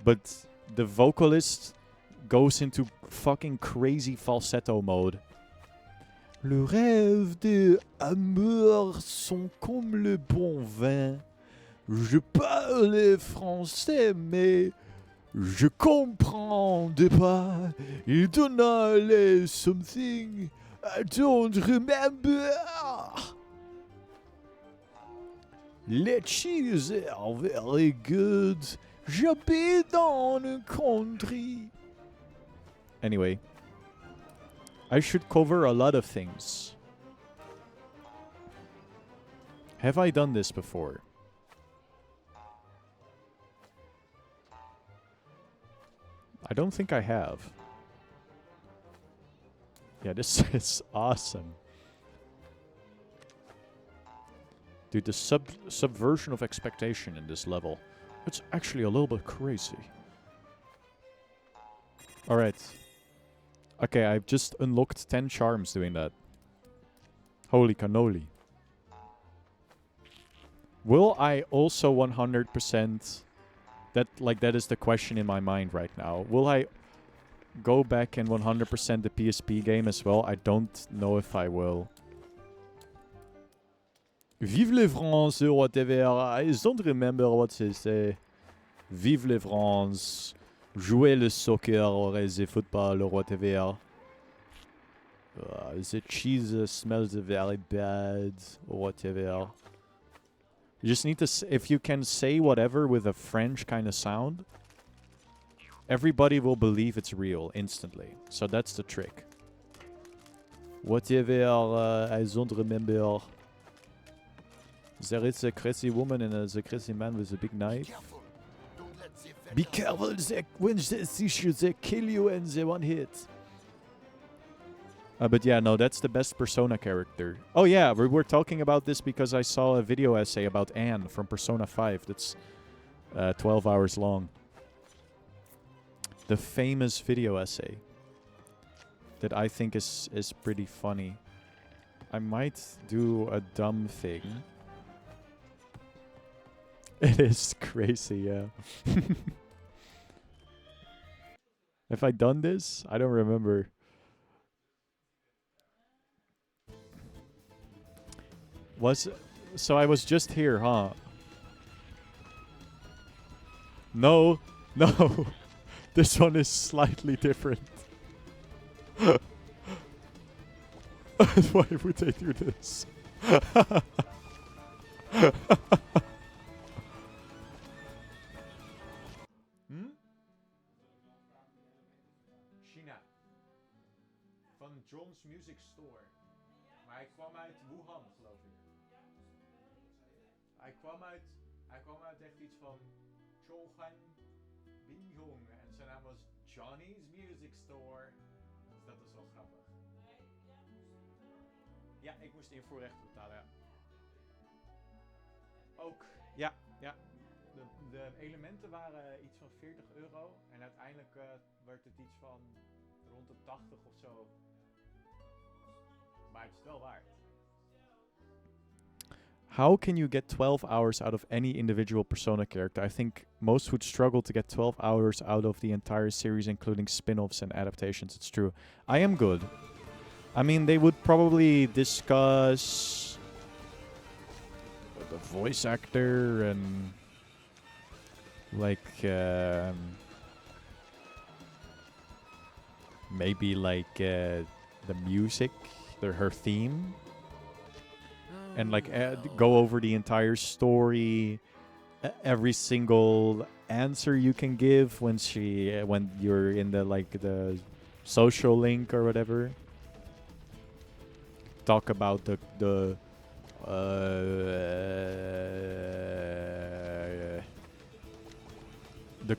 But the vocalist goes into fucking crazy falsetto mode. Le rêve de amour sont comme le bon vin. Je parle français, mais je comprends pas. Il donne something I don't remember. Les cheese are very good. J'habite dans le country. Anyway, I should cover a lot of things. Have I done this before? I don't think I have. Yeah, this is awesome. Dude, the subversion of expectation in this level. It's actually a little bit crazy. Alright. Okay, I've just unlocked 10 charms doing that. Holy cannoli. Will I also 100%... That is the question in my mind right now. Will I go back and 100% the PSP game as well. I don't know if I will. Vive les France or whatever. I don't remember what they say. Vive les France. Jouer le soccer or the football or whatever. The cheese smells very bad or whatever. You just need to... if you can say whatever with a French kind of sound, everybody will believe it's real instantly. So that's the trick. Whatever, I don't remember. There is a crazy woman and a crazy man with a big knife. Be careful, they, when they see you, they kill you and they one hit. But yeah, no, that's the best Persona character. Oh yeah, we were talking about this because I saw a video essay about Anne from Persona 5 that's 12 hours long. The famous video essay that I think is pretty funny. I might do a dumb thing. It is crazy, yeah. Have I done this? I don't remember. So I was just here, huh? No, no. This one is slightly different. Why would they do this? China. Van John's Music Store. Maar hij kwam uit Wuhan, geloof ik. Hij kwam uit echt iets van Chonghan Binghong. En zijn naam was Johnny's Music Store. Dus dat is wel grappig. Ja, ik moest invoerrechten betalen, ja. Ook, ja. De elementen waren iets van €40. En uiteindelijk werd het iets van rond de 80 of zo. Maar het is wel waard. How can you get 12 hours out of any individual Persona character? I think most would struggle to get 12 hours out of the entire series, including spin-offs and adaptations. It's true. I am good. I mean, they would probably discuss the voice actor and like maybe like the music, her theme. And like go over the entire story, every single answer you can give when you're in the like the social link or whatever. Talk about the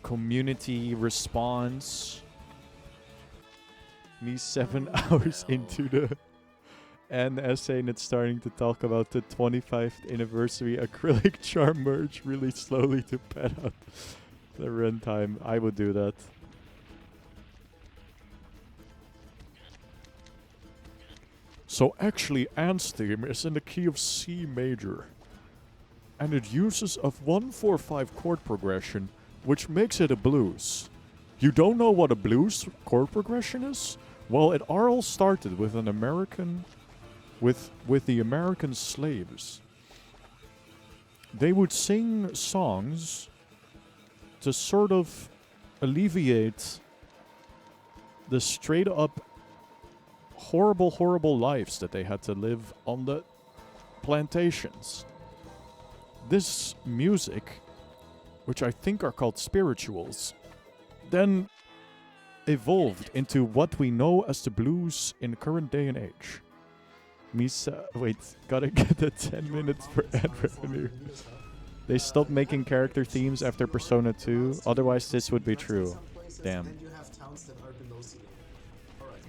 community response. Me 7 hours into the essay and it's starting to talk about the 25th anniversary acrylic charm merge really slowly to pad out the runtime. I would do that. So actually Anne's theme is in the key of C major. And it uses a 1-4-5 chord progression, which makes it a blues. You don't know what a blues chord progression is? Well, it all started with an American... With the American slaves. They would sing songs to sort of alleviate the straight up horrible lives that they had to live on the plantations. This music, which I think are called spirituals, then evolved into what we know as the blues in current day and age. Misa, wait, gotta get the 10 minutes for ad revenue. They stopped making character themes after Persona 2, otherwise this would be true. Damn. And you have towns that are below sea level. Alright.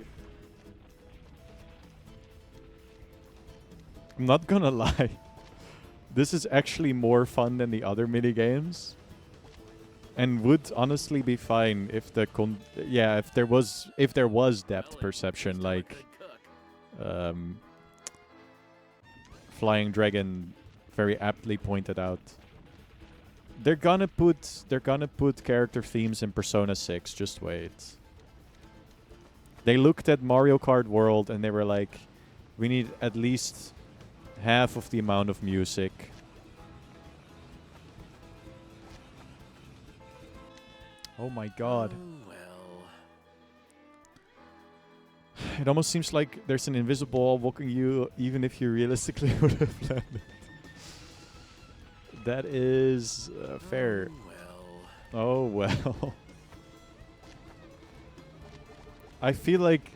I'm not gonna lie. This is actually more fun than the other minigames. And would honestly be fine if the if there was depth perception, like Flying Dragon very aptly pointed out. They're gonna put character themes in Persona 6, just wait. They looked at Mario Kart World and they were like, we need at least half of the amount of music. Oh my god. Oh, well. It almost seems like there's an invisible wall walking you, even if you realistically would have planned it. That is fair. Oh, well. Oh well. I feel like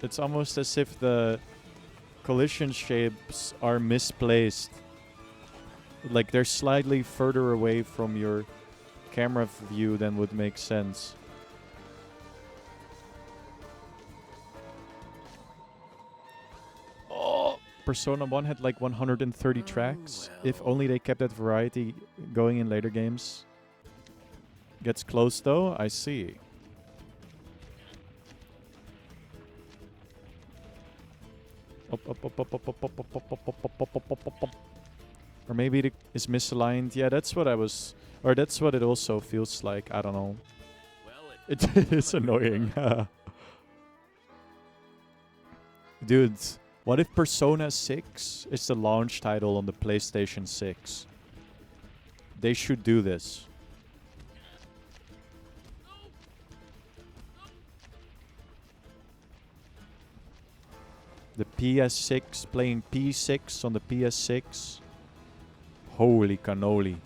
it's almost as if the collision shapes are misplaced. Like they're slightly further away from your camera view than would make sense. Oh, Persona 1 had like 130 tracks. If well. only they kept that variety going in later games. Gets close though, I see. Or maybe it is misaligned. Yeah, that's what I was... Or that's what it also feels like. I don't know. Well, It is annoying. Dude, what if Persona 6 is the launch title on the PlayStation 6? They should do this. The PS6, playing P6 on the PS6. Holy cannoli.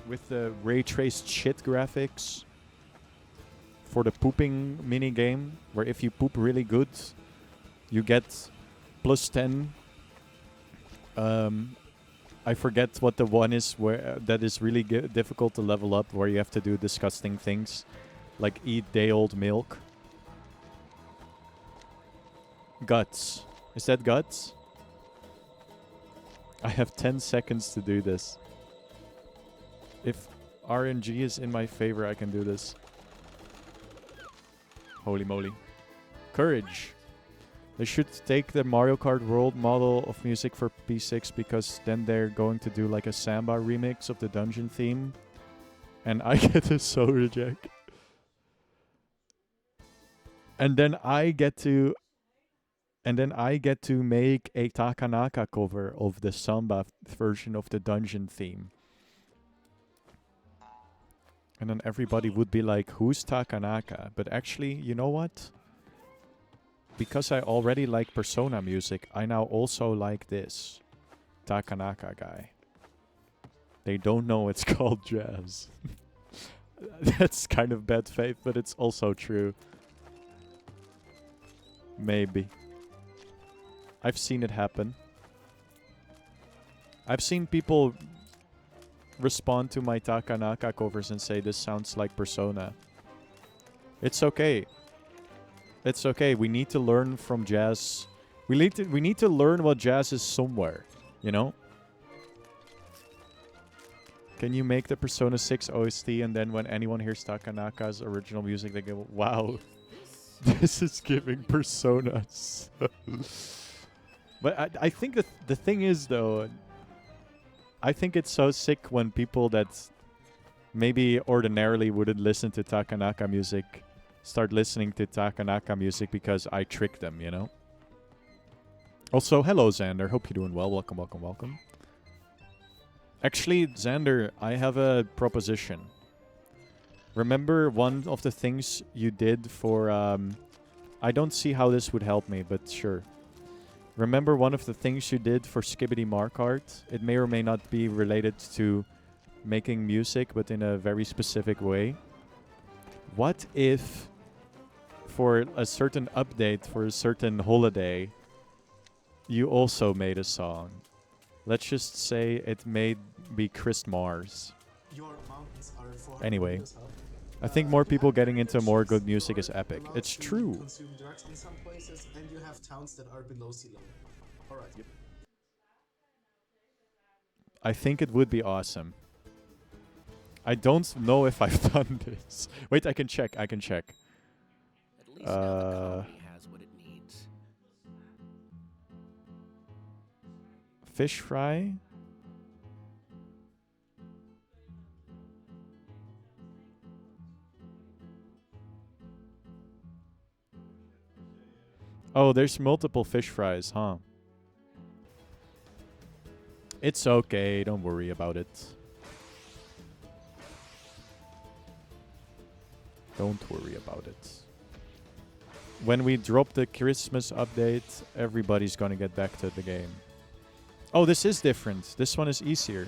With the ray traced shit graphics. For the pooping mini game, where if you poop really good, you get plus 10. I forget what the one is where that is really difficult to level up, where you have to do disgusting things. Like eat day-old milk. Guts. Is that guts? I have 10 seconds to do this. If RNG is in my favor, I can do this. Holy moly. Courage. They should take the Mario Kart World model of music for P6, because then they're going to do like a samba remix of the dungeon theme. And I get a soda jack. And then I get to make a Takanaka cover of the samba version of the dungeon theme. And then everybody would be like, who's Takanaka? But actually, you know what? Because I already like Persona music, I now also like this Takanaka guy. They don't know it's called jazz. That's kind of bad faith, but it's also true. Maybe. I've seen it happen. I've seen people respond to my Takanaka covers and say this sounds like Persona. It's okay. It's okay. We need to learn from jazz. We need to learn what jazz is somewhere, you know? Can you make the Persona 6 OST and then when anyone hears Takanaka's original music they go, wow, this is giving Personas. But I think the thing is though, I think it's so sick when people that maybe ordinarily wouldn't listen to Takanaka music start listening to Takanaka music because I tricked them, you know? Also, hello Xander. Hope you're doing well. Welcome, welcome, welcome. Actually, Xander, I have a proposition. Remember one of the things you did for... I don't see how this would help me, but sure. Remember one of the things you did for Skibidi Markart? It may or may not be related to making music, but in a very specific way. What if, for a certain update, for a certain holiday, you also made a song? Let's just say it may be Chris Mars. Your mountains are 400 Anyway, meters up. I think more people getting into more good music is epic. Allowed It's to true. Consume drugs in some places, and you have towns that are below sea level. All right. I think it would be awesome. I don't know if I've done this. Wait, I can check. I can check. At least now the colony has what it needs. Fish fry. Oh, there's multiple fish fries, huh? It's okay, don't worry about it. Don't worry about it. When we drop the Christmas update, everybody's gonna get back to the game. Oh, this is different. This one is easier.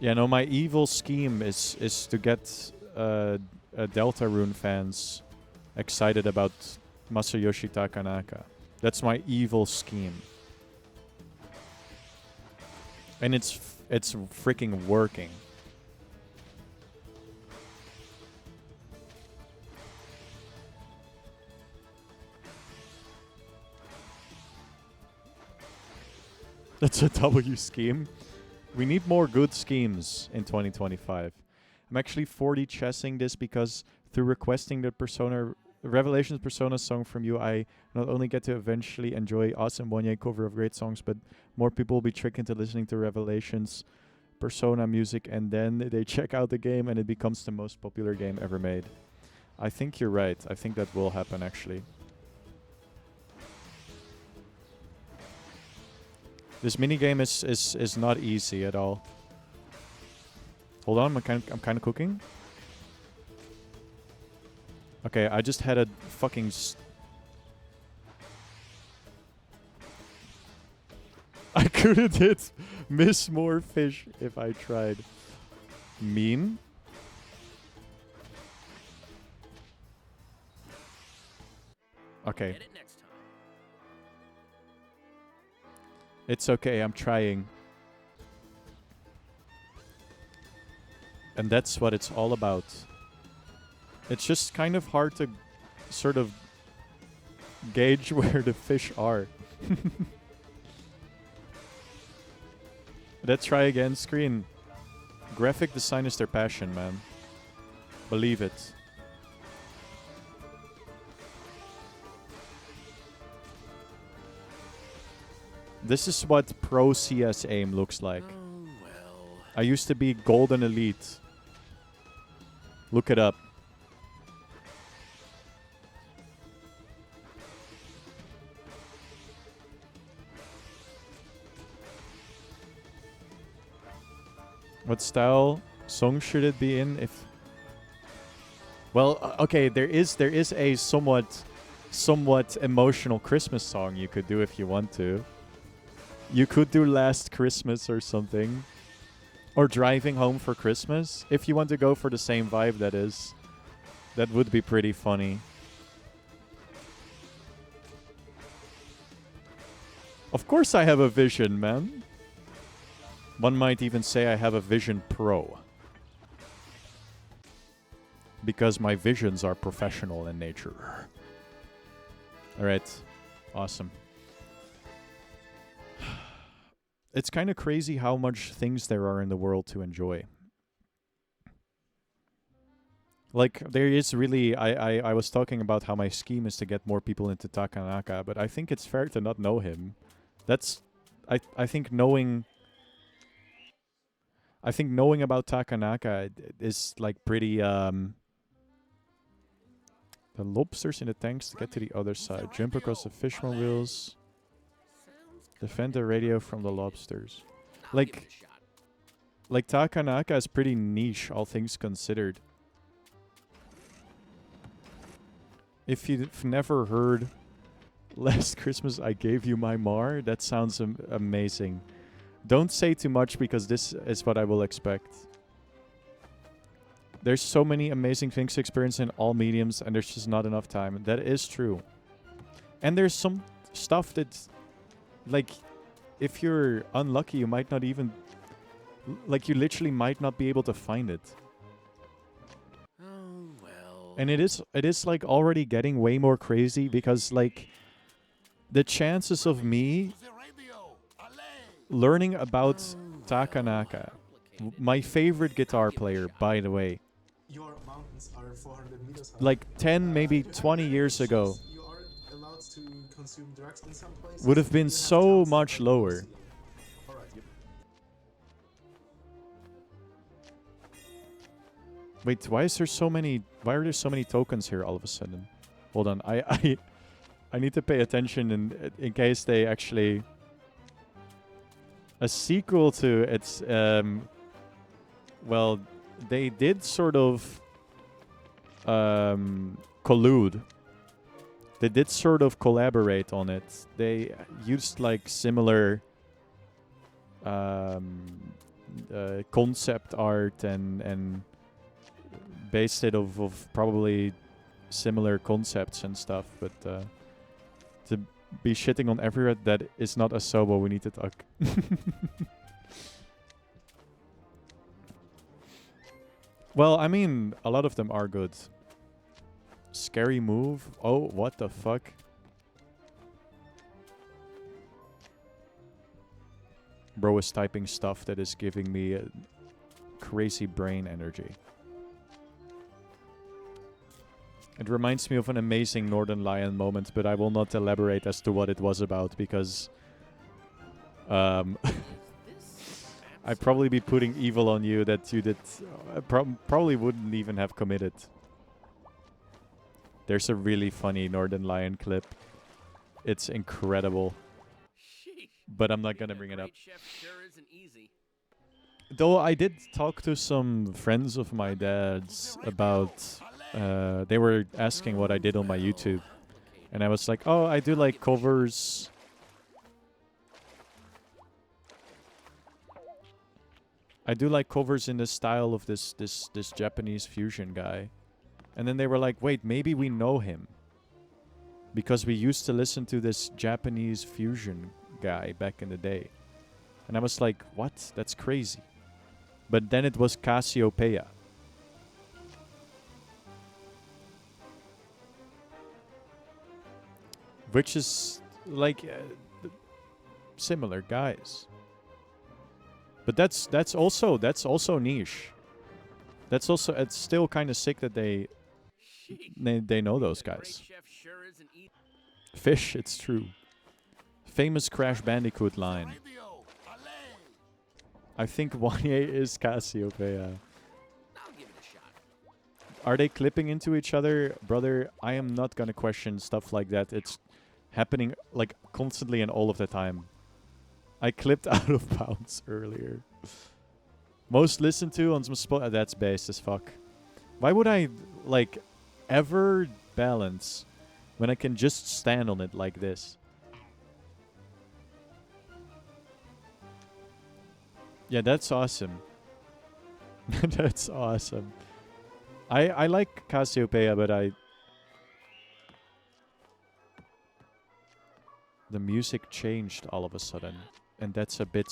Yeah, no, my evil scheme is to get Deltarune fans excited about Masayoshi Takanaka. That's my evil scheme. And it's freaking working. That's a W scheme. We need more good schemes in 2025. I'm actually 40 chessing this because through requesting the Revelations Persona song from you, I not only get to eventually enjoy awesome Wonye cover of great songs, but more people will be tricked into listening to Revelations Persona music, and then they check out the game and it becomes the most popular game ever made. I think you're right. I think that will happen actually. This minigame is not easy at all. Hold on, I'm kind of cooking. Okay, I just had a fucking I couldn't hit miss more fish if I tried. Mean? Okay. Get it next time. It's okay, I'm trying. And that's what it's all about. It's just kind of hard to sort of gauge where the fish are. Let's try again. Screen. Graphic design is their passion, man. Believe it. This is what pro CS aim looks like. Oh, well. I used to be Golden Elite. Look it up. What style song should it be in? If well, okay, there is a somewhat emotional Christmas song you could do if you want to. You could do Last Christmas or something. Or Driving Home for Christmas. If you want to go for the same vibe, that is. That would be pretty funny. Of course I have a Vision, man. One might even say I have a Vision Pro. Because my visions are professional in nature. Alright. Awesome. It's kind of crazy how much things there are in the world to enjoy. Like, there is really... I was talking about how my scheme is to get more people into Takanaka, but I think it's fair to not know him. That's... I think knowing... I think knowing about Takanaka is, like, pretty... The lobsters in the tanks to get to the other side. Jump across the fishmobiles. Defend the radio from the lobsters. I'll give it a shot. Like Takanaka is pretty niche, all things considered. If you've never heard Last Christmas I Gave You My Mar, that sounds amazing. Don't say too much because this is what I will expect. There's so many amazing things to experience in all mediums and there's just not enough time. That is true. And there's some stuff that's... Like, if you're unlucky, you might not even... Like, you literally might not be able to find it. Oh, well. And it is like, already getting way more crazy because, like, the chances of me The radio. Allez. learning about Takanaka, my favorite guitar player, by the way, Your mountains are 400 meters high. like 10, maybe If you have 20 very years good ago, shoes, you are allowed to consume drugs in some places. would have been You so towns much that lower. mostly- Alright. Wait, why is there so many Why are there so many tokens here all of a sudden? Hold on, I need to pay attention in case they actually a sequel to its well, they did sort of collude. They did sort of collaborate on it. They used like similar concept art and based it of probably similar concepts and stuff, but to be shitting on everyone that is not Asobo, we need to talk. Well, I mean, a lot of them are good. Scary move? Oh, what the fuck? Bro is typing stuff that is giving me crazy brain energy. It reminds me of an amazing Northern Lion moment, but I will not elaborate as to what it was about because I'd probably be putting evil on you that you did probably wouldn't even have committed. There's a really funny Northern Lion clip. It's incredible. Sheesh. But I'm not Being gonna a bring it up. great chef sure isn't easy. Though I did talk to some friends of my dad's about... they were asking what I did on my YouTube. And I was like, oh, I do like covers. I do like covers in the style of this Japanese fusion guy. And then they were like, wait, maybe we know him. Because we used to listen to this Japanese fusion guy back in the day. And I was like, what? That's crazy. But then it was Cassiopeia. Which is like similar guys. But that's also niche. That's also, it's still kind of sick that they know those Being a guys. great chef sure isn't easy. Fish, it's true. Famous Crash Bandicoot line. I think Wanye is Cassiopeia. I'll give it a shot. Are they clipping into each other? Brother, I am not gonna question stuff like that. It's happening like constantly and all of the time. I clipped out of bounds earlier. Most listened to on some spot. That's based as fuck. Why would I like ever balance when I can just stand on it like this? Yeah, that's awesome. That's awesome. I like Cassiopeia, but the music changed all of a sudden. And that's a bit...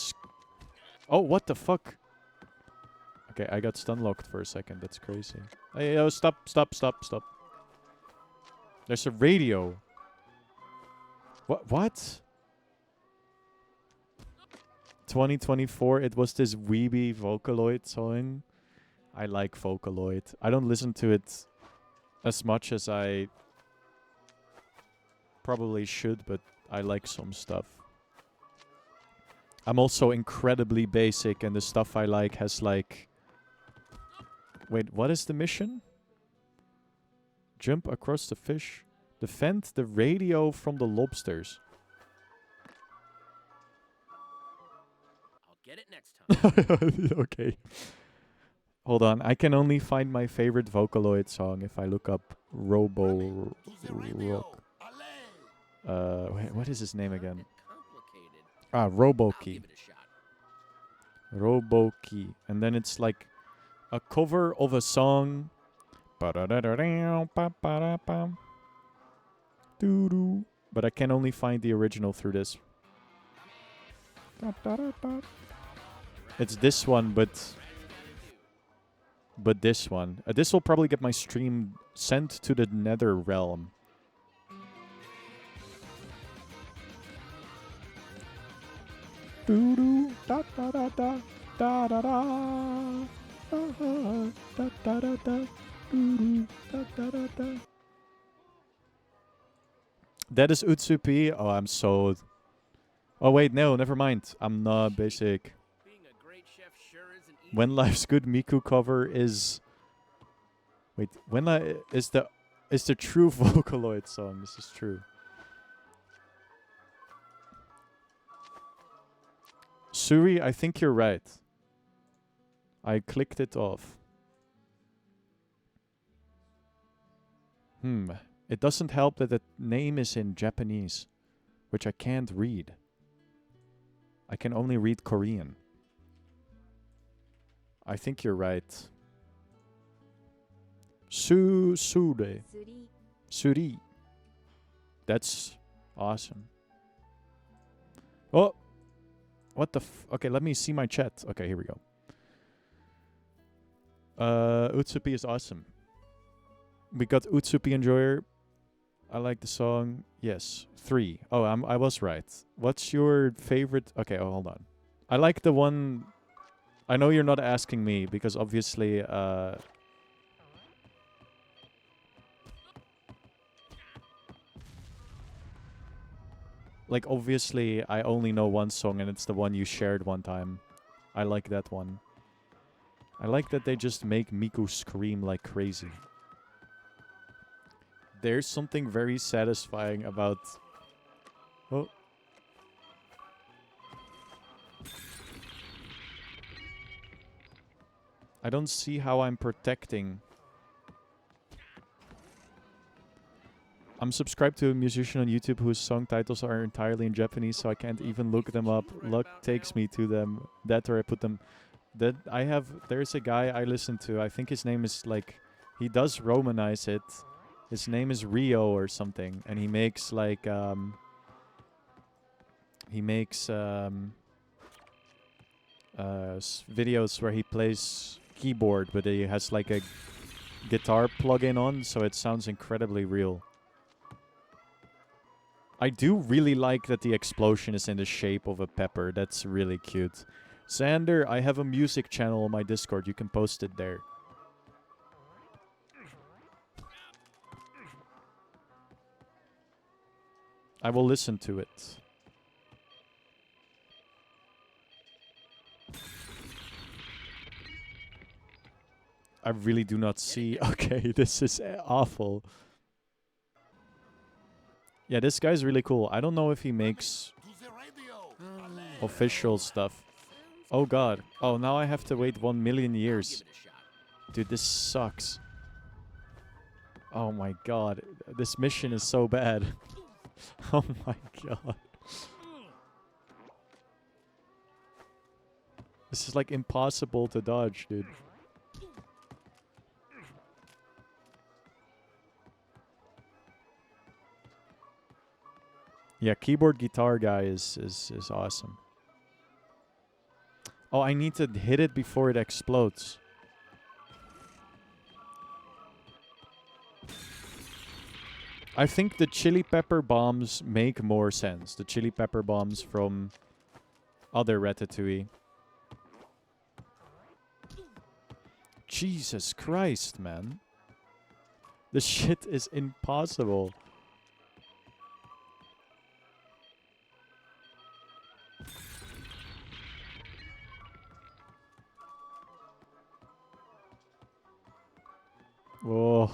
Oh, what the fuck? Okay, I got stun locked for a second. That's crazy. Hey, oh, stop. There's a radio. What? 2024, it was this Weeby Vocaloid song. I like Vocaloid. I don't listen to it as much as I probably should, but I like some stuff. I'm also incredibly basic, and the stuff I like has like... Wait, what is the mission? Jump across the fish. Defend the radio from the lobsters. I'll get it next time. Okay. Hold on. I can only find my favorite Vocaloid song if I look up Robo Rock. Wait, what is his name again? Complicated. Ah, I'll Roboki. give it a shot. Roboki. And then it's like a cover of a song. But I can only find the original through this. It's this one, but this one. This will probably get my stream sent to the nether realm. That is Utsupi. Oh, I'm so... Oh, wait, no, never mind. I'm not basic. Being a great chef sure isn't easy. When Life's Good Miku cover is Wait, when I is the true Vocaloid song? This is true. Suri, I think you're right. I clicked it off. It doesn't help that the name is in Japanese, which I can't read. I can only read Korean. I think you're right. Sure. Suri. That's awesome. Oh! What the okay, let me see my chat. Okay, here we go. Utsupi is awesome. We got Utsupi Enjoyer. I like the song. Yes. 3. Oh, I was right. What's your favorite? Okay, oh, hold on. I like the one... I know you're not asking me, because obviously... like, obviously, I only know one song, and it's the one you shared one time. I like that one. I like that they just make Miku scream like crazy. There's something very satisfying about... Oh. I don't see how I'm protecting... I'm subscribed to a musician on YouTube whose song titles are entirely in Japanese, so I can't even look them up. Luck takes me to them. That or I put them... That I have... There's a guy I listen to. I think his name is like... He does Romanize it. His name is Rio or something. And he makes like... He makes... videos where he plays keyboard, but he has like a guitar plug-in on, so it sounds incredibly real. I do really like that the explosion is in the shape of a pepper. That's really cute. Xander, I have a music channel on my Discord. You can post it there. I will listen to it. I really do not see... Okay, this is awful. Yeah, this guy's really cool. I don't know if he makes official stuff. Oh god. Oh, now I have to wait 1 million years. Dude, this sucks. Oh my god. This mission is so bad. Oh my god. This is like impossible to dodge, dude. Yeah, keyboard guitar guy is awesome. Oh, I need to hit it before it explodes. I think the chili pepper bombs make more sense. The chili pepper bombs from other Ratatouille. Jesus Christ, man. This shit is impossible. Whoa.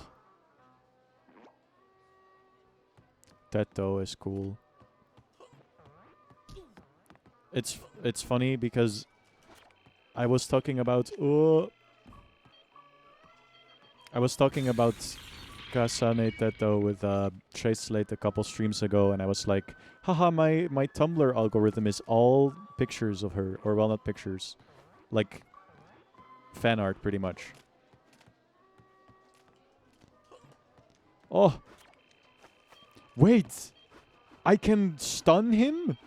Tetto is cool. It's funny because I was talking about Kasane Tetto with Chase Slate a couple streams ago, and I was like, haha, my Tumblr algorithm is all pictures of her, or well, not pictures, like fan art pretty much. Oh. Wait. I can stun him?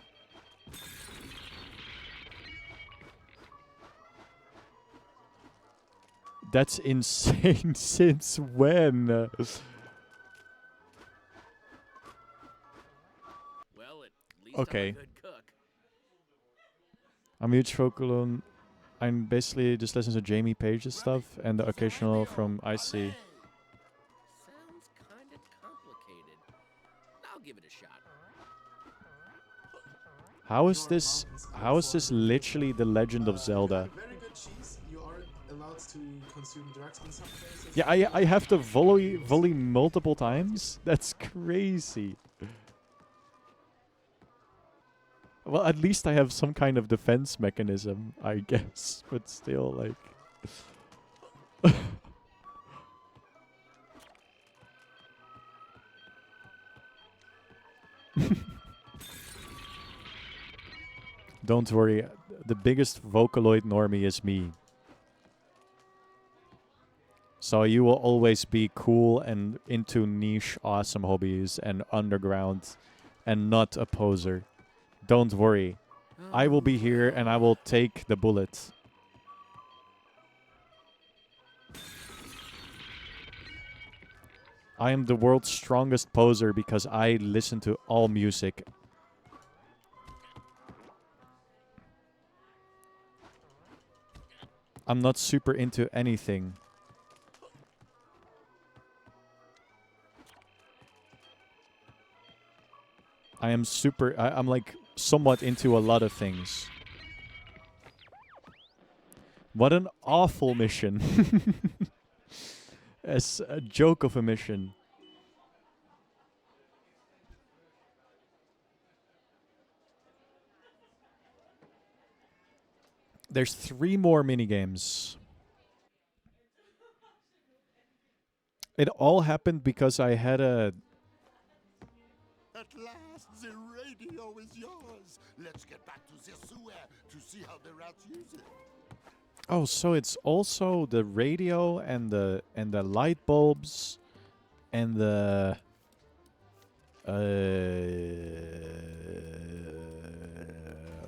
That's insane. Since when? Well, at least Okay. I'm a good cook. I'm a huge Focalone. I'm basically just listening to Jamie Page's stuff and the occasional from IC. Sounds kind of complicated. I'll give it a shot. How is this literally the Legend of Zelda? Very good cheese. You are allowed allowed to consume drugs in some places. Yeah, I have to volley multiple times. That's crazy. Well, at least I have some kind of defense mechanism, I guess. But still, like... Don't worry, the biggest Vocaloid normie is me. So you will always be cool and into niche awesome hobbies and underground and not a poser. Don't worry. I will be here and I will take the bullet. I am the world's strongest poser because I listen to all music. I'm not super into anything. I'm like somewhat into a lot of things. What an awful mission. As a joke of a mission. There's 3 more minigames. It all happened because I had a... At last, the radio is yours. Let's get back to the sewer to see how the rats use it. Oh, so it's also the radio and the light bulbs and the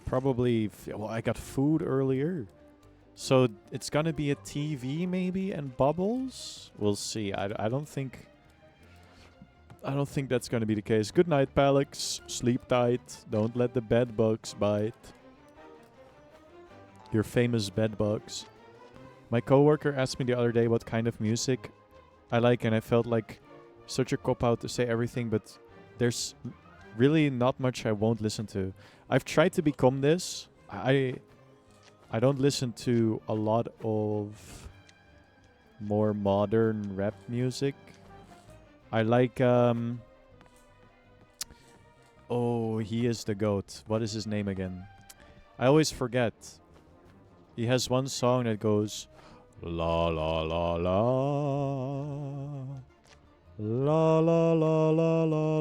probably well, I got food earlier. So it's gonna be a TV maybe and bubbles? We'll see. I don't think that's gonna be the case. Good night, Palix. Sleep tight. Don't let the bed bugs bite. Your famous bed bugs. My coworker asked me the other day what kind of music I like, and I felt like such a cop-out to say everything, but there's really not much I won't listen to. I've tried to become this. I don't listen to a lot of more modern rap music. I like oh, he is the GOAT. What is his name again? I always forget. He has one song that goes la la la la la la la la la la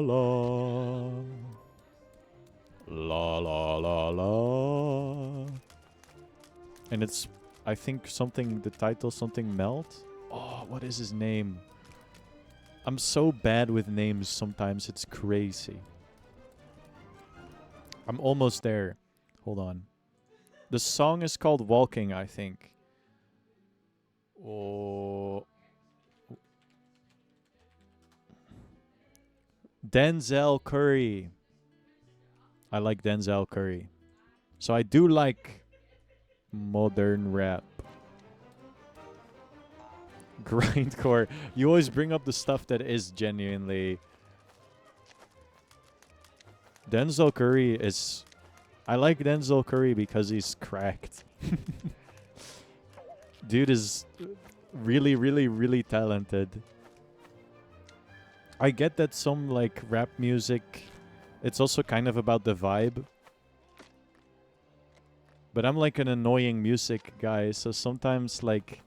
la la la la, and it's, I think, something, the title something melt. Oh, what is his name? I'm so bad with names sometimes, it's crazy. I'm almost there. Hold on. The song is called Walking, I think. Oh. Denzel Curry. I like Denzel Curry. So I do like modern rap. Grindcore. You always bring up the stuff that is genuinely... Denzel Curry is... I like Denzel Curry because he's cracked. Dude is really, really, really talented. I get that some, like, rap music, it's also kind of about the vibe. But I'm, like, an annoying music guy, so sometimes, like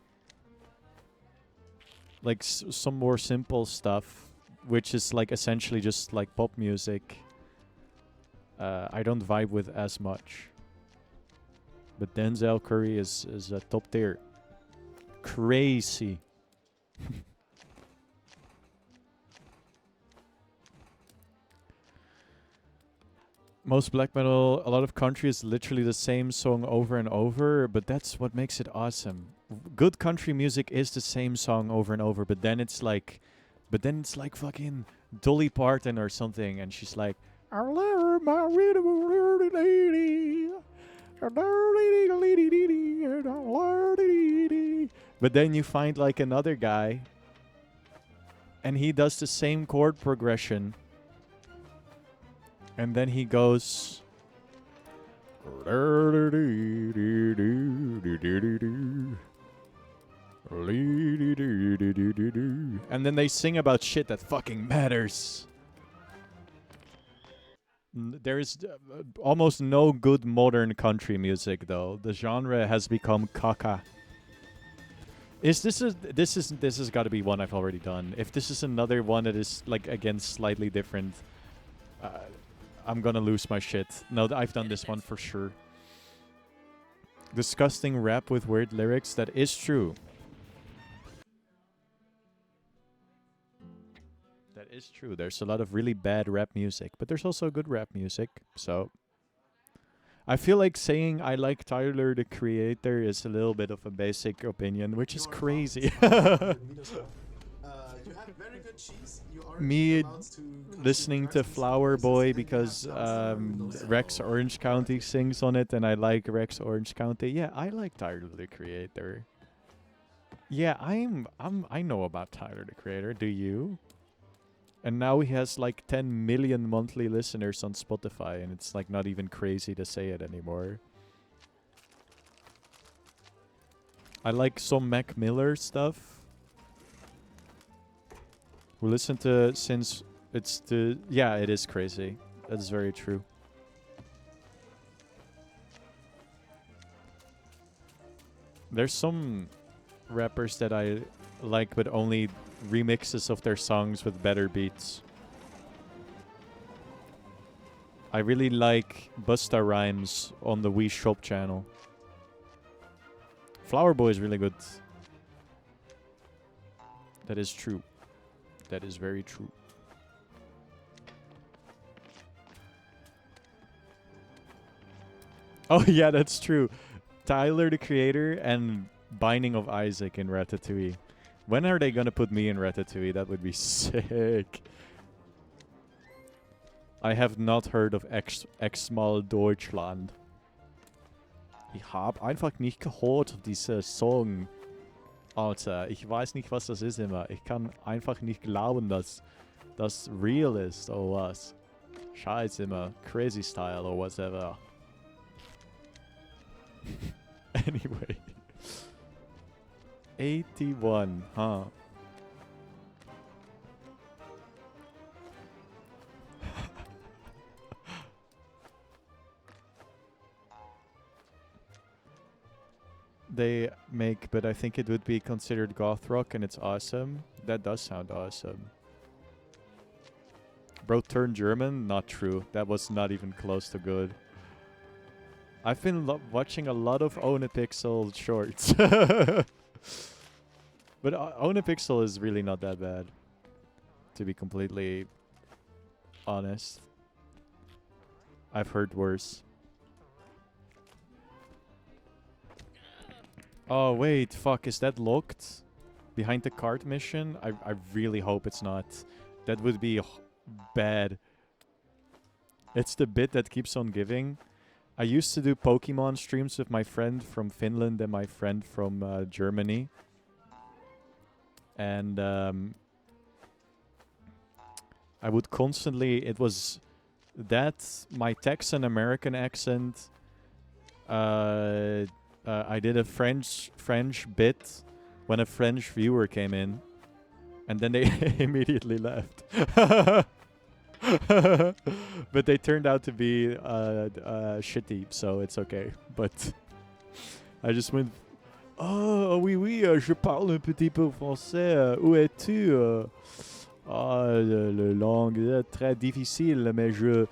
some more simple stuff, which is, like, essentially just, like, pop music, I don't vibe with as much. But Denzel Curry is a top tier. Crazy. Most black metal, a lot of country is literally the same song over and over, but that's what makes it awesome. Good country music is the same song over and over, but then it's like fucking Dolly Parton or something, and she's like, I love my little lady. But then you find like another guy, and he does the same chord progression, and then he goes, And then they sing about shit that fucking matters. There's almost no good modern country music though. The genre has become caca. This has got to be one I've already done. If this is another one that is like again slightly different, I'm gonna lose my shit. No, I've done this one for sure. Disgusting rap with weird lyrics. That is true. That is true. There's a lot of really bad rap music, but there's also good rap music. So I feel like saying I like Tyler the Creator is a little bit of a basic opinion, which is crazy. You have very good cheese. You are Me allowed to consume listening to drugs in some Flower places, Boy and you have because thousands of Rex Orange County sings on it, and I like Rex Orange County. Yeah, I like Tyler the Creator. Yeah, I know about Tyler the Creator. Do you? And now he has like 10 million monthly listeners on Spotify, and it's like not even crazy to say it anymore. I like some Mac Miller stuff. We listen to since it's the... Yeah, it is crazy. That's very true. There's some rappers that I like, but only remixes of their songs with better beats. I really like Busta Rhymes on the Wii Shop channel. Flower Boy is really good. That is true. That is very true. Oh yeah, that's true. Tyler the Creator and Binding of Isaac in Ratatouille. When are they gonna put me in Ratatouille? That would be sick. I have not heard of X-Mal Deutschland. Ich hab einfach nicht gehört diese Song. Alter, ich weiß nicht, was das ist immer. Ich kann einfach nicht glauben, dass das real ist oder was. Scheiße immer. Crazy Style or whatever. Anyway. 81, huh? They make, but I think it would be considered goth rock, and it's awesome. That does sound awesome. Bro turned German? Not true. That was not even close to good. I've been watching a lot of Onepixel shorts. But Onepixel is really not that bad, to be completely honest. I've heard worse. Oh wait, fuck, is that locked? Behind the cart mission? I really hope it's not. That would be bad. It's the bit that keeps on giving. I used to do Pokemon streams with my friend from Finland and my friend from Germany. And I would constantly... It was that, my Texan American accent. I did a French bit when a French viewer came in. And then they immediately left. But they turned out to be shitty, so it's okay. But I just went... Oh, oui, oui, je parle un petit peu français. Où es-tu? La langue est très difficile, mais je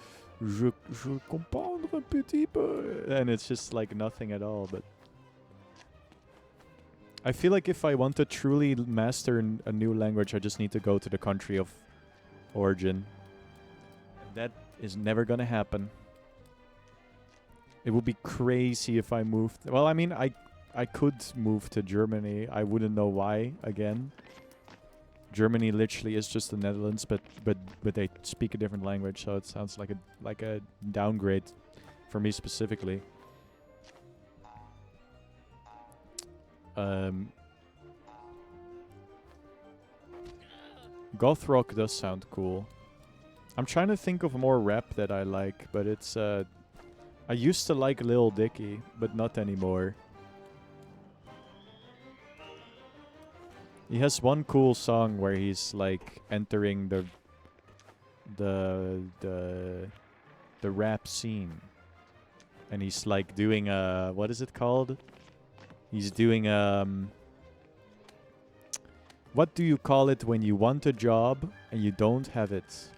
comprends un petit peu. And it's just like nothing at all, but... I feel like if I want to truly master a new language, I just need to go to the country of origin. That is never gonna happen. It would be crazy if I moved... Well, I mean, I could move to Germany. I wouldn't know why, again. Germany literally is just the Netherlands, but they speak a different language, so it sounds like a downgrade for me specifically. Goth rock does sound cool. I'm trying to think of more rap that I like, but it's I used to like Lil Dicky, but not anymore. He has one cool song where he's like entering the the the rap scene, and he's like doing a, what is it called? He's doing what do you call it when you want a job and you don't have it?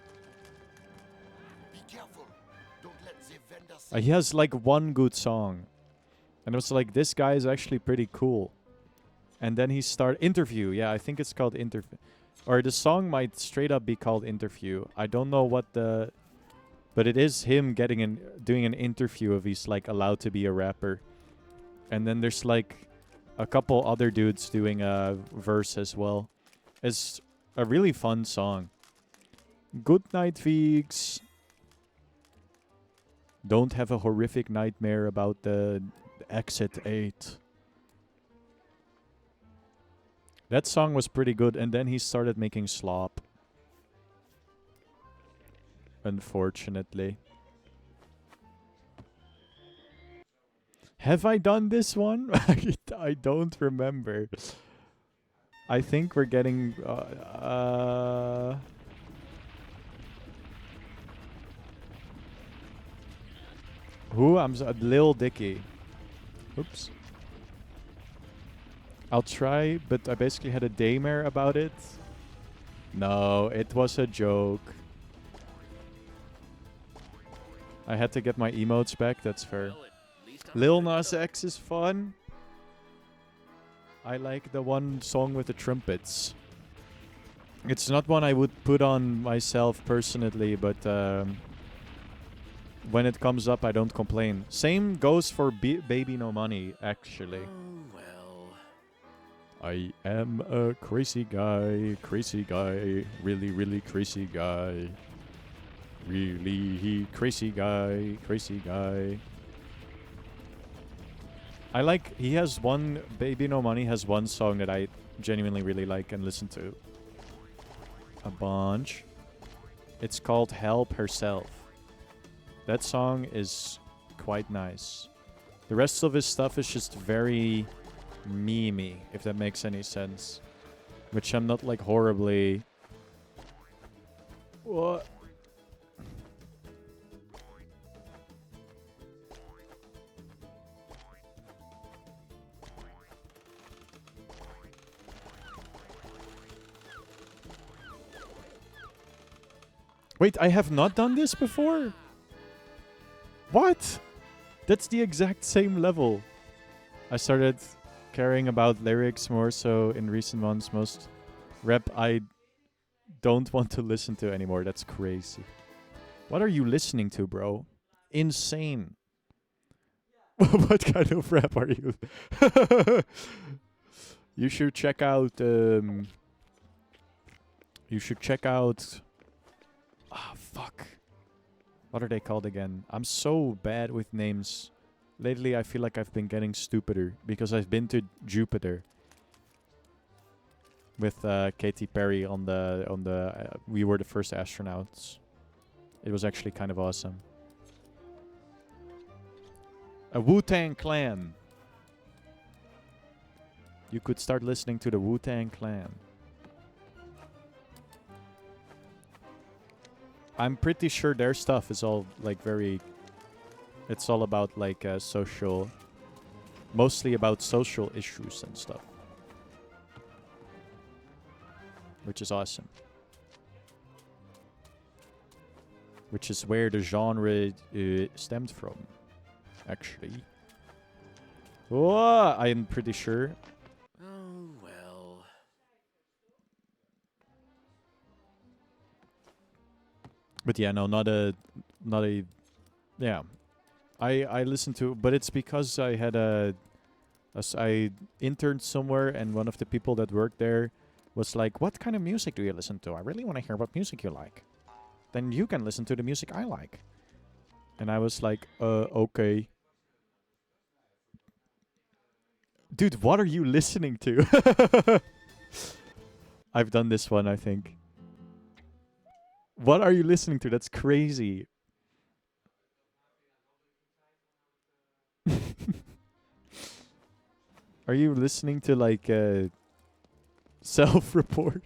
Be careful. Don't let the vendor see. He has like one good song, and it was like, this guy is actually pretty cool. And then he started Interview. Yeah, I think it's called Interview. Or the song might straight up be called Interview. I don't know what the... But it is him doing an interview if he's like allowed to be a rapper. And then there's like a couple other dudes doing a verse as well. It's a really fun song. Good night, Veeks. Don't have a horrific nightmare about the Exit 8. That song was pretty good, and then he started making slop. Unfortunately. Have I done this one? I don't remember. I think we're getting... Who? Lil Dicky. Oops. I'll try, but I basically had a daymare about it. No, it was a joke. I had to get my emotes back, that's fair. Well, at least I'm Lil ready to Nas go. X is fun. I like the one song with the trumpets. It's not one I would put on myself personally, but when it comes up, I don't complain. Same goes for Baby No Money, actually. Oh, well. I am a crazy guy, really, really crazy guy. Really crazy guy, crazy guy. I like, he has one, Baby No Money has one song that I genuinely really like and listen to a bunch. It's called Help Herself. That song is quite nice. The rest of his stuff is just very memey, if that makes any sense. Which I'm not like horribly... What? Wait, I have not done this before? What? That's the exact same level. I started caring about lyrics more so in recent months. Most rap I don't want to listen to anymore. That's crazy. What are you listening to, bro? Insane. What kind of rap are you? You should check out... you should check out... Ah, fuck. What are they called again? I'm so bad with names. Lately, I feel like I've been getting stupider because I've been to Jupiter with Katy Perry on the We Were the First Astronauts. It was actually kind of awesome. A Wu-Tang Clan. You could start listening to the Wu-Tang Clan. I'm pretty sure their stuff is all like very... It's all about like social... Mostly about social issues and stuff. Which is awesome. Which is where the genre stemmed from, actually. Oh, I'm pretty sure. Oh, well. But yeah, no, not a, yeah. I listened to, but it's because I had I interned somewhere, and one of the people that worked there was like, "What kind of music do you listen to? I really want to hear what music you like. Then you can listen to the music I like." And I was like, okay. Dude, what are you listening to? I've done this one, I think. What are you listening to? That's crazy. Are you listening to like Self-report.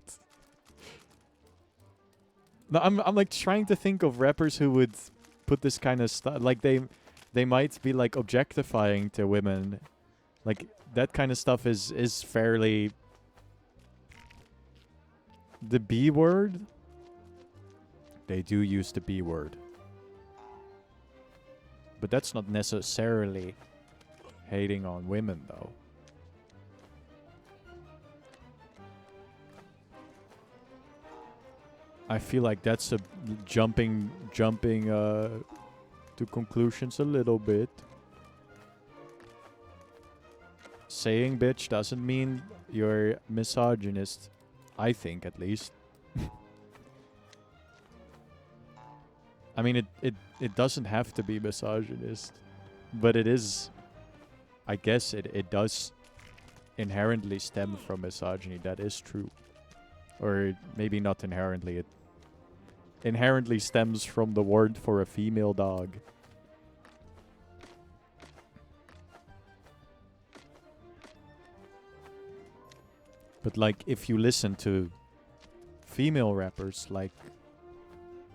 No, I'm like trying to think of rappers who would put this kind of stuff. Like they might be like objectifying to women. Like that kind of stuff is fairly the B word. They do use the B word. But that's not necessarily hating on women though. I feel like that's a jumping to conclusions a little bit. Saying bitch doesn't mean you're misogynist. I think, at least. I mean, it doesn't have to be misogynist. But it is... I guess it does inherently stem from misogyny. That is true. Or maybe not inherently. It inherently stems from the word for a female dog. But like, if you listen to female rappers like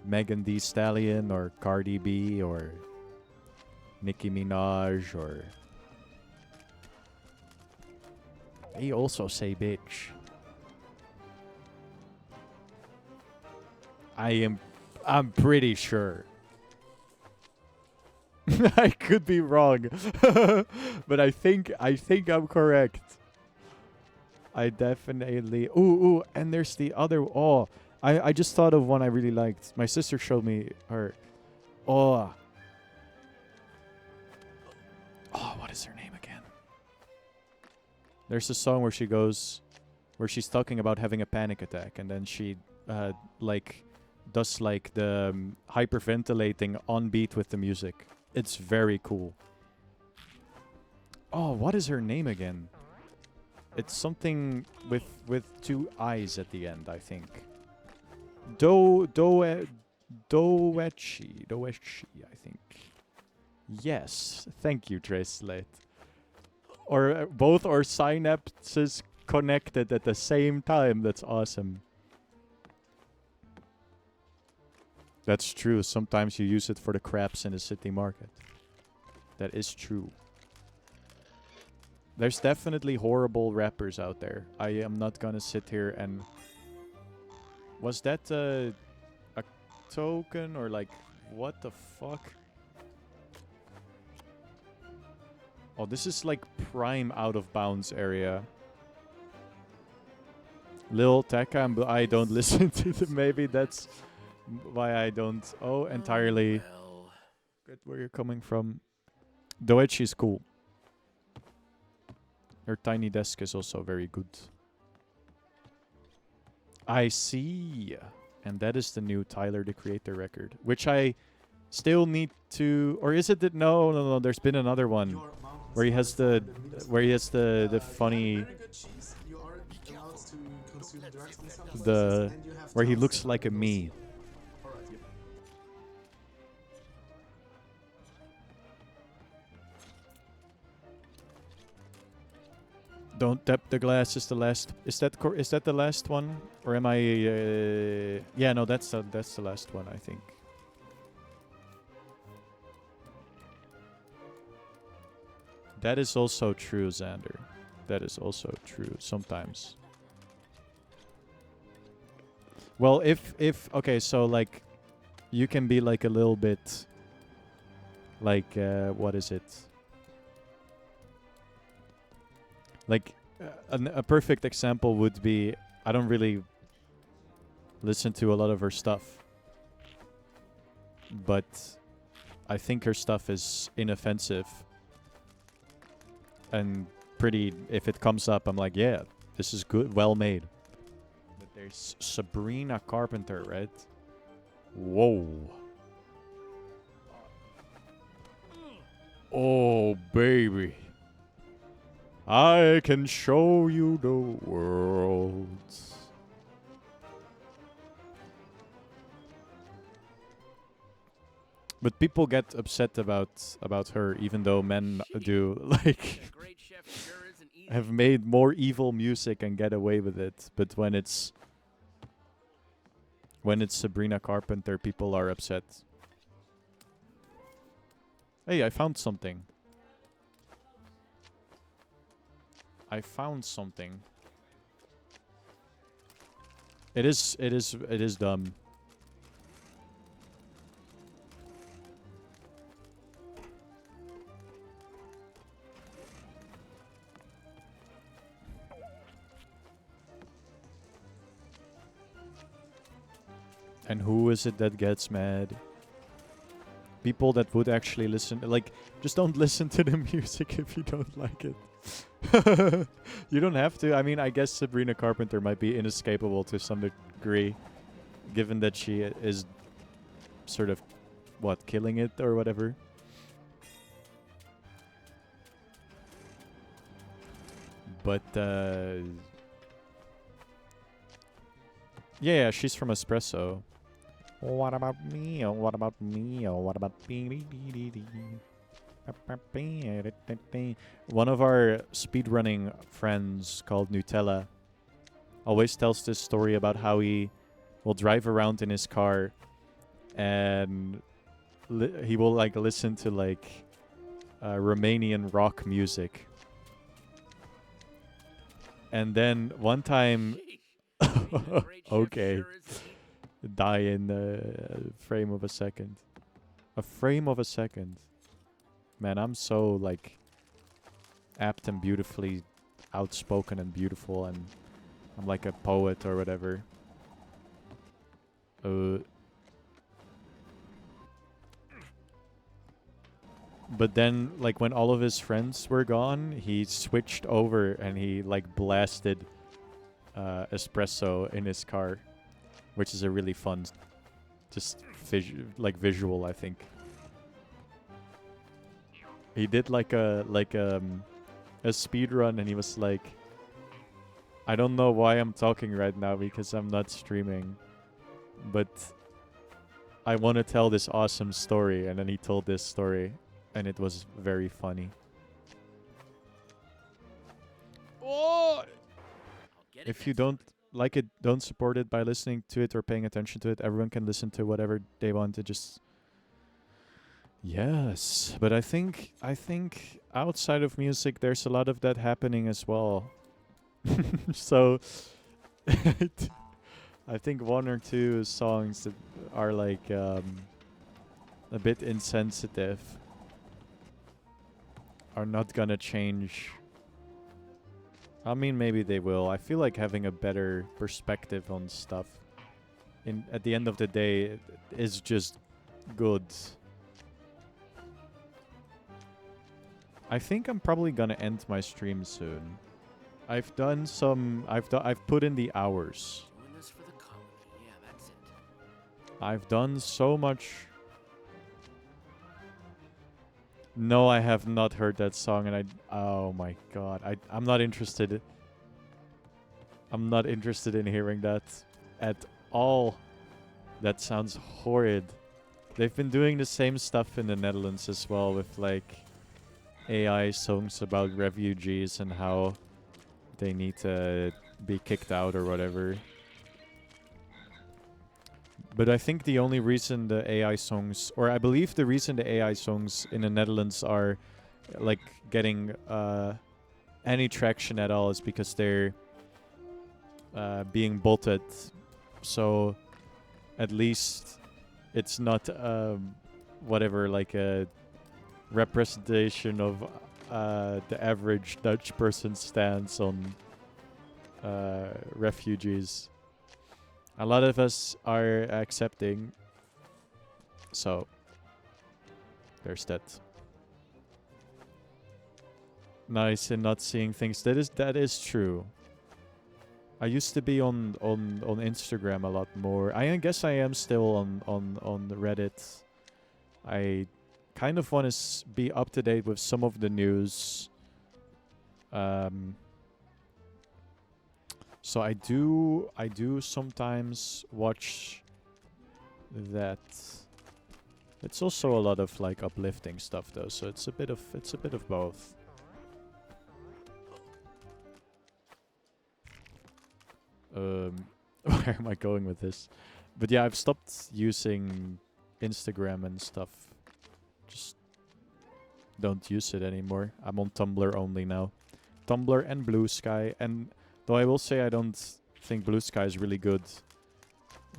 Megan Thee Stallion or Cardi B or Nicki Minaj, or they also say bitch. I'm pretty sure. I could be wrong. But I think I'm correct. I definitely... Ooh, and there's the other... Oh, I just thought of one I really liked. My sister showed me her. Oh, what is her name again? There's a song where she goes... Where she's talking about having a panic attack. And then she, like... does like the hyperventilating on beat with the music. It's very cool. Oh, what is her name again? It's something with two I's at the end, I think. Doechi, I think. Yes, thank you, Tracelet. Or both our synapses connected at the same time. That's awesome. That's true. Sometimes you use it for the crabs in the city market. That is true. There's definitely horrible rappers out there. I am not gonna sit here and... Was that a token or like... What the fuck? Oh, this is like prime out of bounds area. Lil Tecca, but I don't listen to them. Maybe that's... why I don't entirely get where you're coming from. Doechi is cool. Her Tiny Desk is also very good. I see. And that is the new Tyler, the Creator record. Which I still need to... Or is it that... No. There's been another one. Where he has the... Where he has the funny... The... Where he looks like a me. Don't tap the glass is the last. Is that the last one, or am I? Yeah, no, that's the last one, I think. That is also true, Xander. That is also true sometimes. Well, if okay, so like, you can be like a little bit. Like, what is it? Like, a perfect example would be, I don't really listen to a lot of her stuff. But I think her stuff is inoffensive. And pretty, if it comes up, I'm like, yeah, this is good, well made. But there's Sabrina Carpenter, right? Whoa. Oh, baby. I can show you the world. But people get upset about her, even though men do. Like, have made more evil music and get away with it, but when it's Sabrina Carpenter, people are upset. Hey, I found something. I found something. It is dumb. And who is it that gets mad? People that would actually listen. Like, just don't listen to the music if you don't like it. You don't have to. I mean, I guess Sabrina Carpenter might be inescapable to some degree, given that she is sort of, what, killing it or whatever. But, yeah, she's from Espresso. What about me? Oh, what about me? Oh, what about me? One of our speedrunning friends called Nutella always tells this story about how he will drive around in his car and he will like listen to like Romanian rock music. And then one time, Sheesh. Being a great chef okay, sure is the die in a frame of a second. A frame of a second. Man, I'm so like apt and beautifully outspoken and beautiful, and I'm like a poet or whatever. But then, like, when all of his friends were gone, he switched over and he like blasted Espresso in his car, which is a really fun, just visual, I think. He did like a speed run, and he was like, I don't know why I'm talking right now because I'm not streaming, but I want to tell this awesome story. And then he told this story, and it was very funny. Oh! I'll get it If you next don't like it, don't support it by listening to it or paying attention to it. Everyone can listen to whatever they want to just... Yes, but I think outside of music, there's a lot of that happening as well. So, I think one or two songs that are like a bit insensitive are not gonna change. I mean, maybe they will. I feel like having a better perspective on stuff at the end of the day is just good. I think I'm probably gonna end my stream soon. I've put in the hours. Doing this for the colony. Yeah, that's it. I've done so much. No, I have not heard that song, and oh my god, I'm not interested. I'm not interested in hearing that at all. That sounds horrid. They've been doing the same stuff in the Netherlands as well, with like AI songs about refugees and how they need to be kicked out or whatever. But I think the only reason the AI songs, or I believe the reason the AI songs in the Netherlands are like getting any traction at all is because they're being botted. So at least it's not whatever, like a representation of the average Dutch person's stance on refugees. A lot of us are accepting, so there's that. Nice in not seeing things. That is true. I used to be on Instagram a lot more. I guess I am still on the Reddit. I kind of want to be up to date with some of the news. So I do sometimes watch that. It's also a lot of like uplifting stuff though, so it's a bit of both. Where am I going with this? But yeah, I've stopped using Instagram and stuff. Just don't use it anymore. I'm on Tumblr only now. Tumblr and Blue Sky. And though I will say I don't think Blue Sky is really good,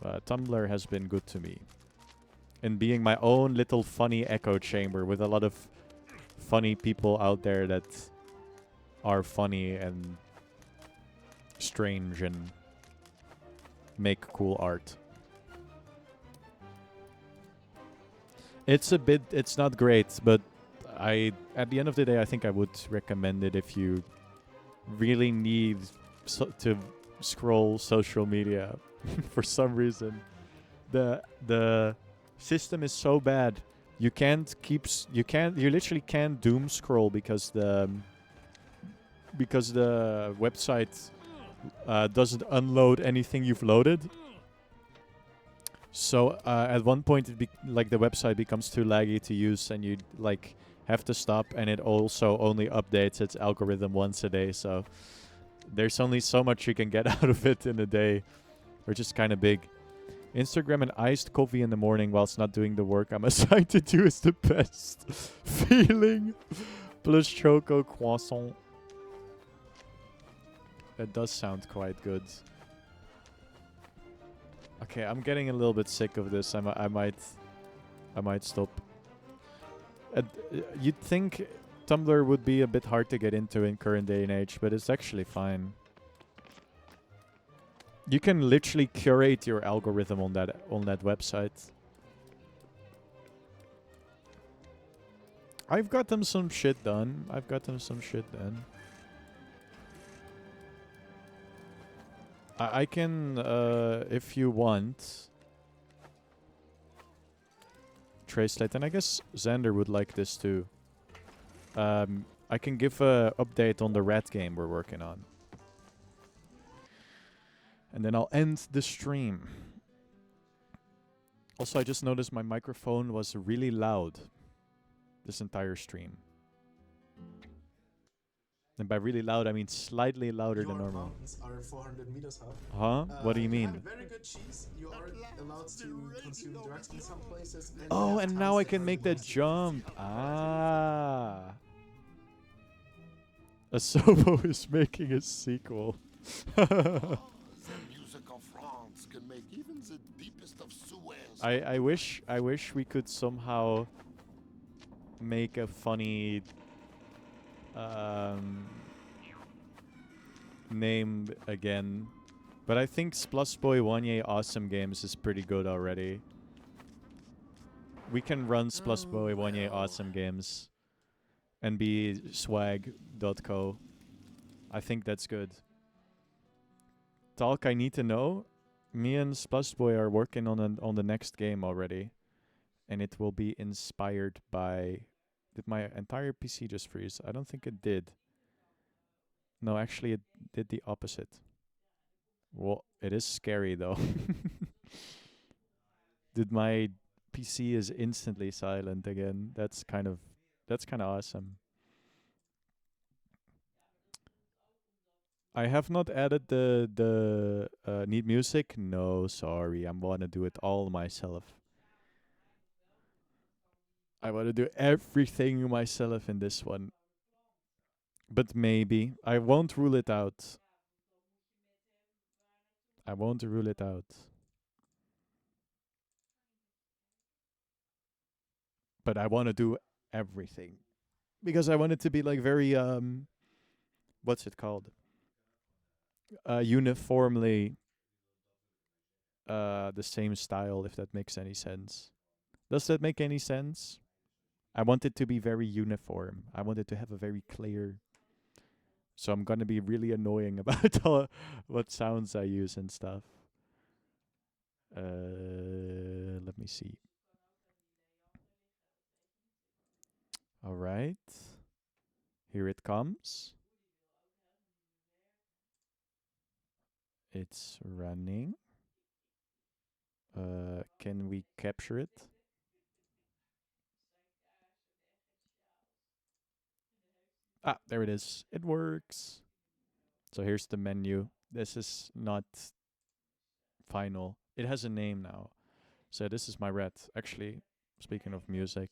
Tumblr has been good to me. In being my own little funny echo chamber with a lot of funny people out there that are funny and strange and make cool art. It's not great, but at the end of the day, I think I would recommend it if you really need to scroll social media for some reason. The system is so bad. You literally can't doom scroll because the website doesn't unload anything you've loaded. So at one point, the website becomes too laggy to use, and you have to stop. And it also only updates its algorithm once a day. So there's only so much you can get out of it in a day, which is kind of big. Instagram and iced coffee in the morning whilst not doing the work I'm assigned to do is the best feeling. Plus choco croissant. That does sound quite good. Okay, I'm getting a little bit sick of this. I might stop. You'd think Tumblr would be a bit hard to get into in current day and age, but it's actually fine. You can literally curate your algorithm on that website. I've got them some shit done. I can, if you want, Tracelet, and I guess Xander would like this too. I can give a update on the rat game we're working on. And then I'll end the stream. Also, I just noticed my microphone was really loud this entire stream. And by really loud, I mean slightly louder than normal. Mountains are 400 meters high. Huh? What do you mean? Have very good cheese. You are allowed to consume drugs in some places. And Oh, and now I can make that jump. Ah. Asobo is making a sequel. The music of France can make even the deepest of sewers. I wish we could somehow make a funny name again. But I think Splusboy Wanye Awesome Games is pretty good already. We can run Splusboy Wanye Awesome Games and be swag.co. I think that's good. Talk I need to know. Me and Splusboy are working on the next game already. And it will be inspired by... Did my entire PC just freeze? I don't think it did. No, actually it did the opposite. Well, it is scary though. Did my PC is instantly silent again. That's kind of awesome. I have not added the need music. No, sorry. I want to do it all myself. I want to do everything myself in this one. But maybe. I won't rule it out. I won't rule it out. But I want to do everything. Because I want it to be like very, what's it called? Uniformly the same style, if that makes any sense. Does that make any sense? I want it to be very uniform. I want it to have a very clear... So I'm gonna be really annoying about what sounds I use and stuff. Let me see. Alright. Here it comes. It's running. Can we capture it? Ah, there it is. It works. So here's the menu. This is not final. It has a name now. So this is my rat. Actually, speaking of music.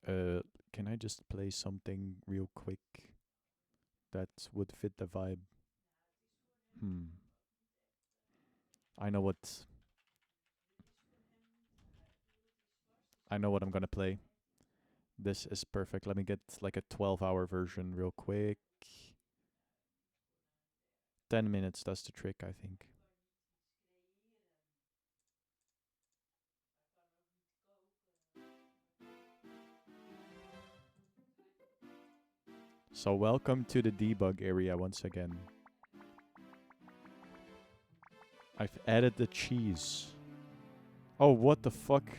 Can I just play something real quick that would fit the vibe? I know what I'm gonna play. This is perfect. Let me get like a 12-hour version real quick. 10 minutes does the trick, I think. So welcome to the debug area once again. I've added the cheese. Oh, what the fuck?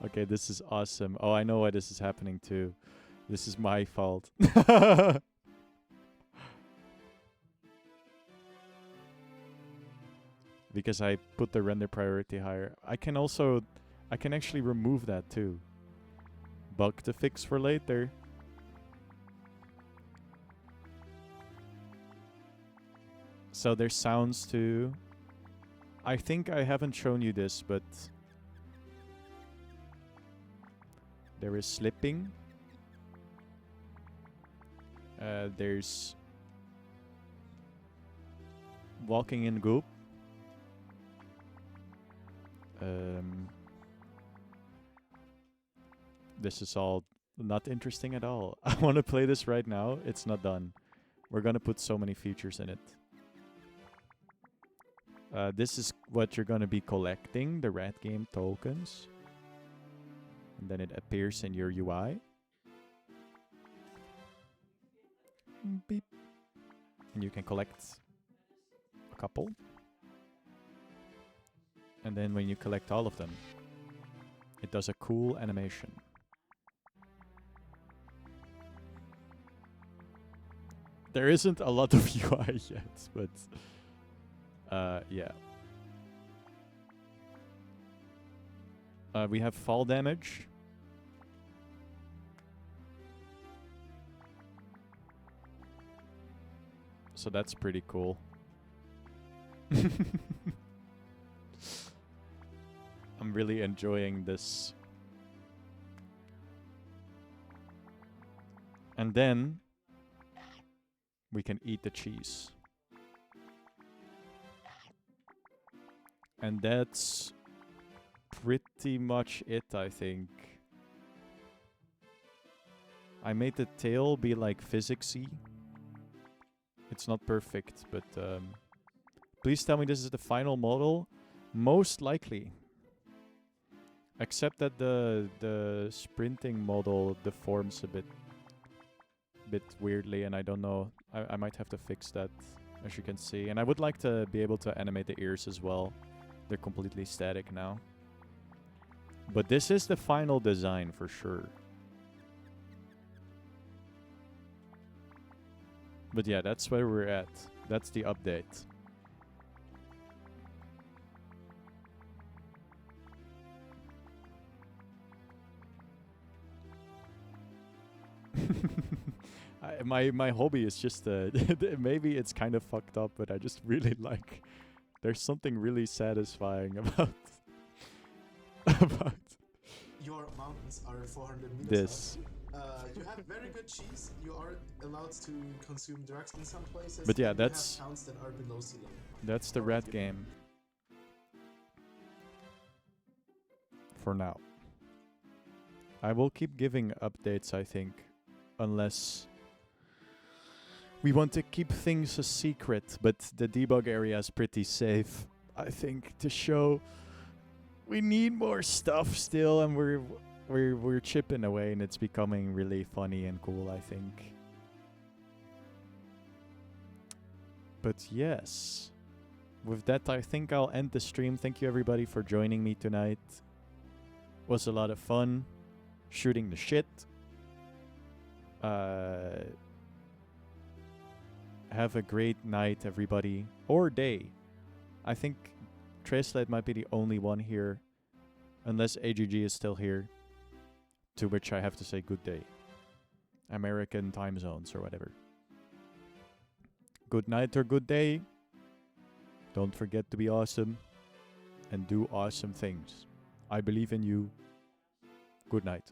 Okay, this is awesome. Oh, I know why this is happening too. This is my fault. Because I put the render priority higher. I can actually remove that too. Bug to fix for later. So there's sounds too. I think I haven't shown you this, but there is slipping. There's walking in goop. This is all not interesting at all. I want to play this right now. It's not done. We're gonna put so many features in it. This is what you're gonna be collecting, the rat game tokens. And then it appears in your UI. Beep. And you can collect a couple. And then when you collect all of them, it does a cool animation. There isn't a lot of UI yet, but yeah. We have fall damage. So that's pretty cool. I'm really enjoying this. And then we can eat the cheese. And that's pretty much it, I think. I made the tail be like physicsy. It's not perfect, but please tell me this is the final model. Most likely. Except that the sprinting model deforms a bit weirdly, and I don't know. I might have to fix that, as you can see. And I would like to be able to animate the ears as well. They're completely static now. But this is the final design for sure. But yeah, that's where we're at. That's the update. My hobby is just maybe it's kind of fucked up, but I just really like. There's something really satisfying about Your mountains are 400 meters this. up. You have very good cheese. You are allowed to consume drugs in some places. But yeah, and you that's- have towns that are below sea level. That's the rat game. For now. I will keep giving updates, I think. Unless we want to keep things a secret. But the debug area is pretty safe, I think, to show we need more stuff still, and we're chipping away, and it's becoming really funny and cool, I think. But yes. With that, I think I'll end the stream. Thank you everybody for joining me tonight. Was a lot of fun shooting the shit. Have a great night, everybody. Or day. I think Tracelet might be the only one here. Unless AGG is still here. To which I have to say good day. American time zones or whatever. Good night or good day. Don't forget to be awesome and do awesome things. I believe in you. Good night.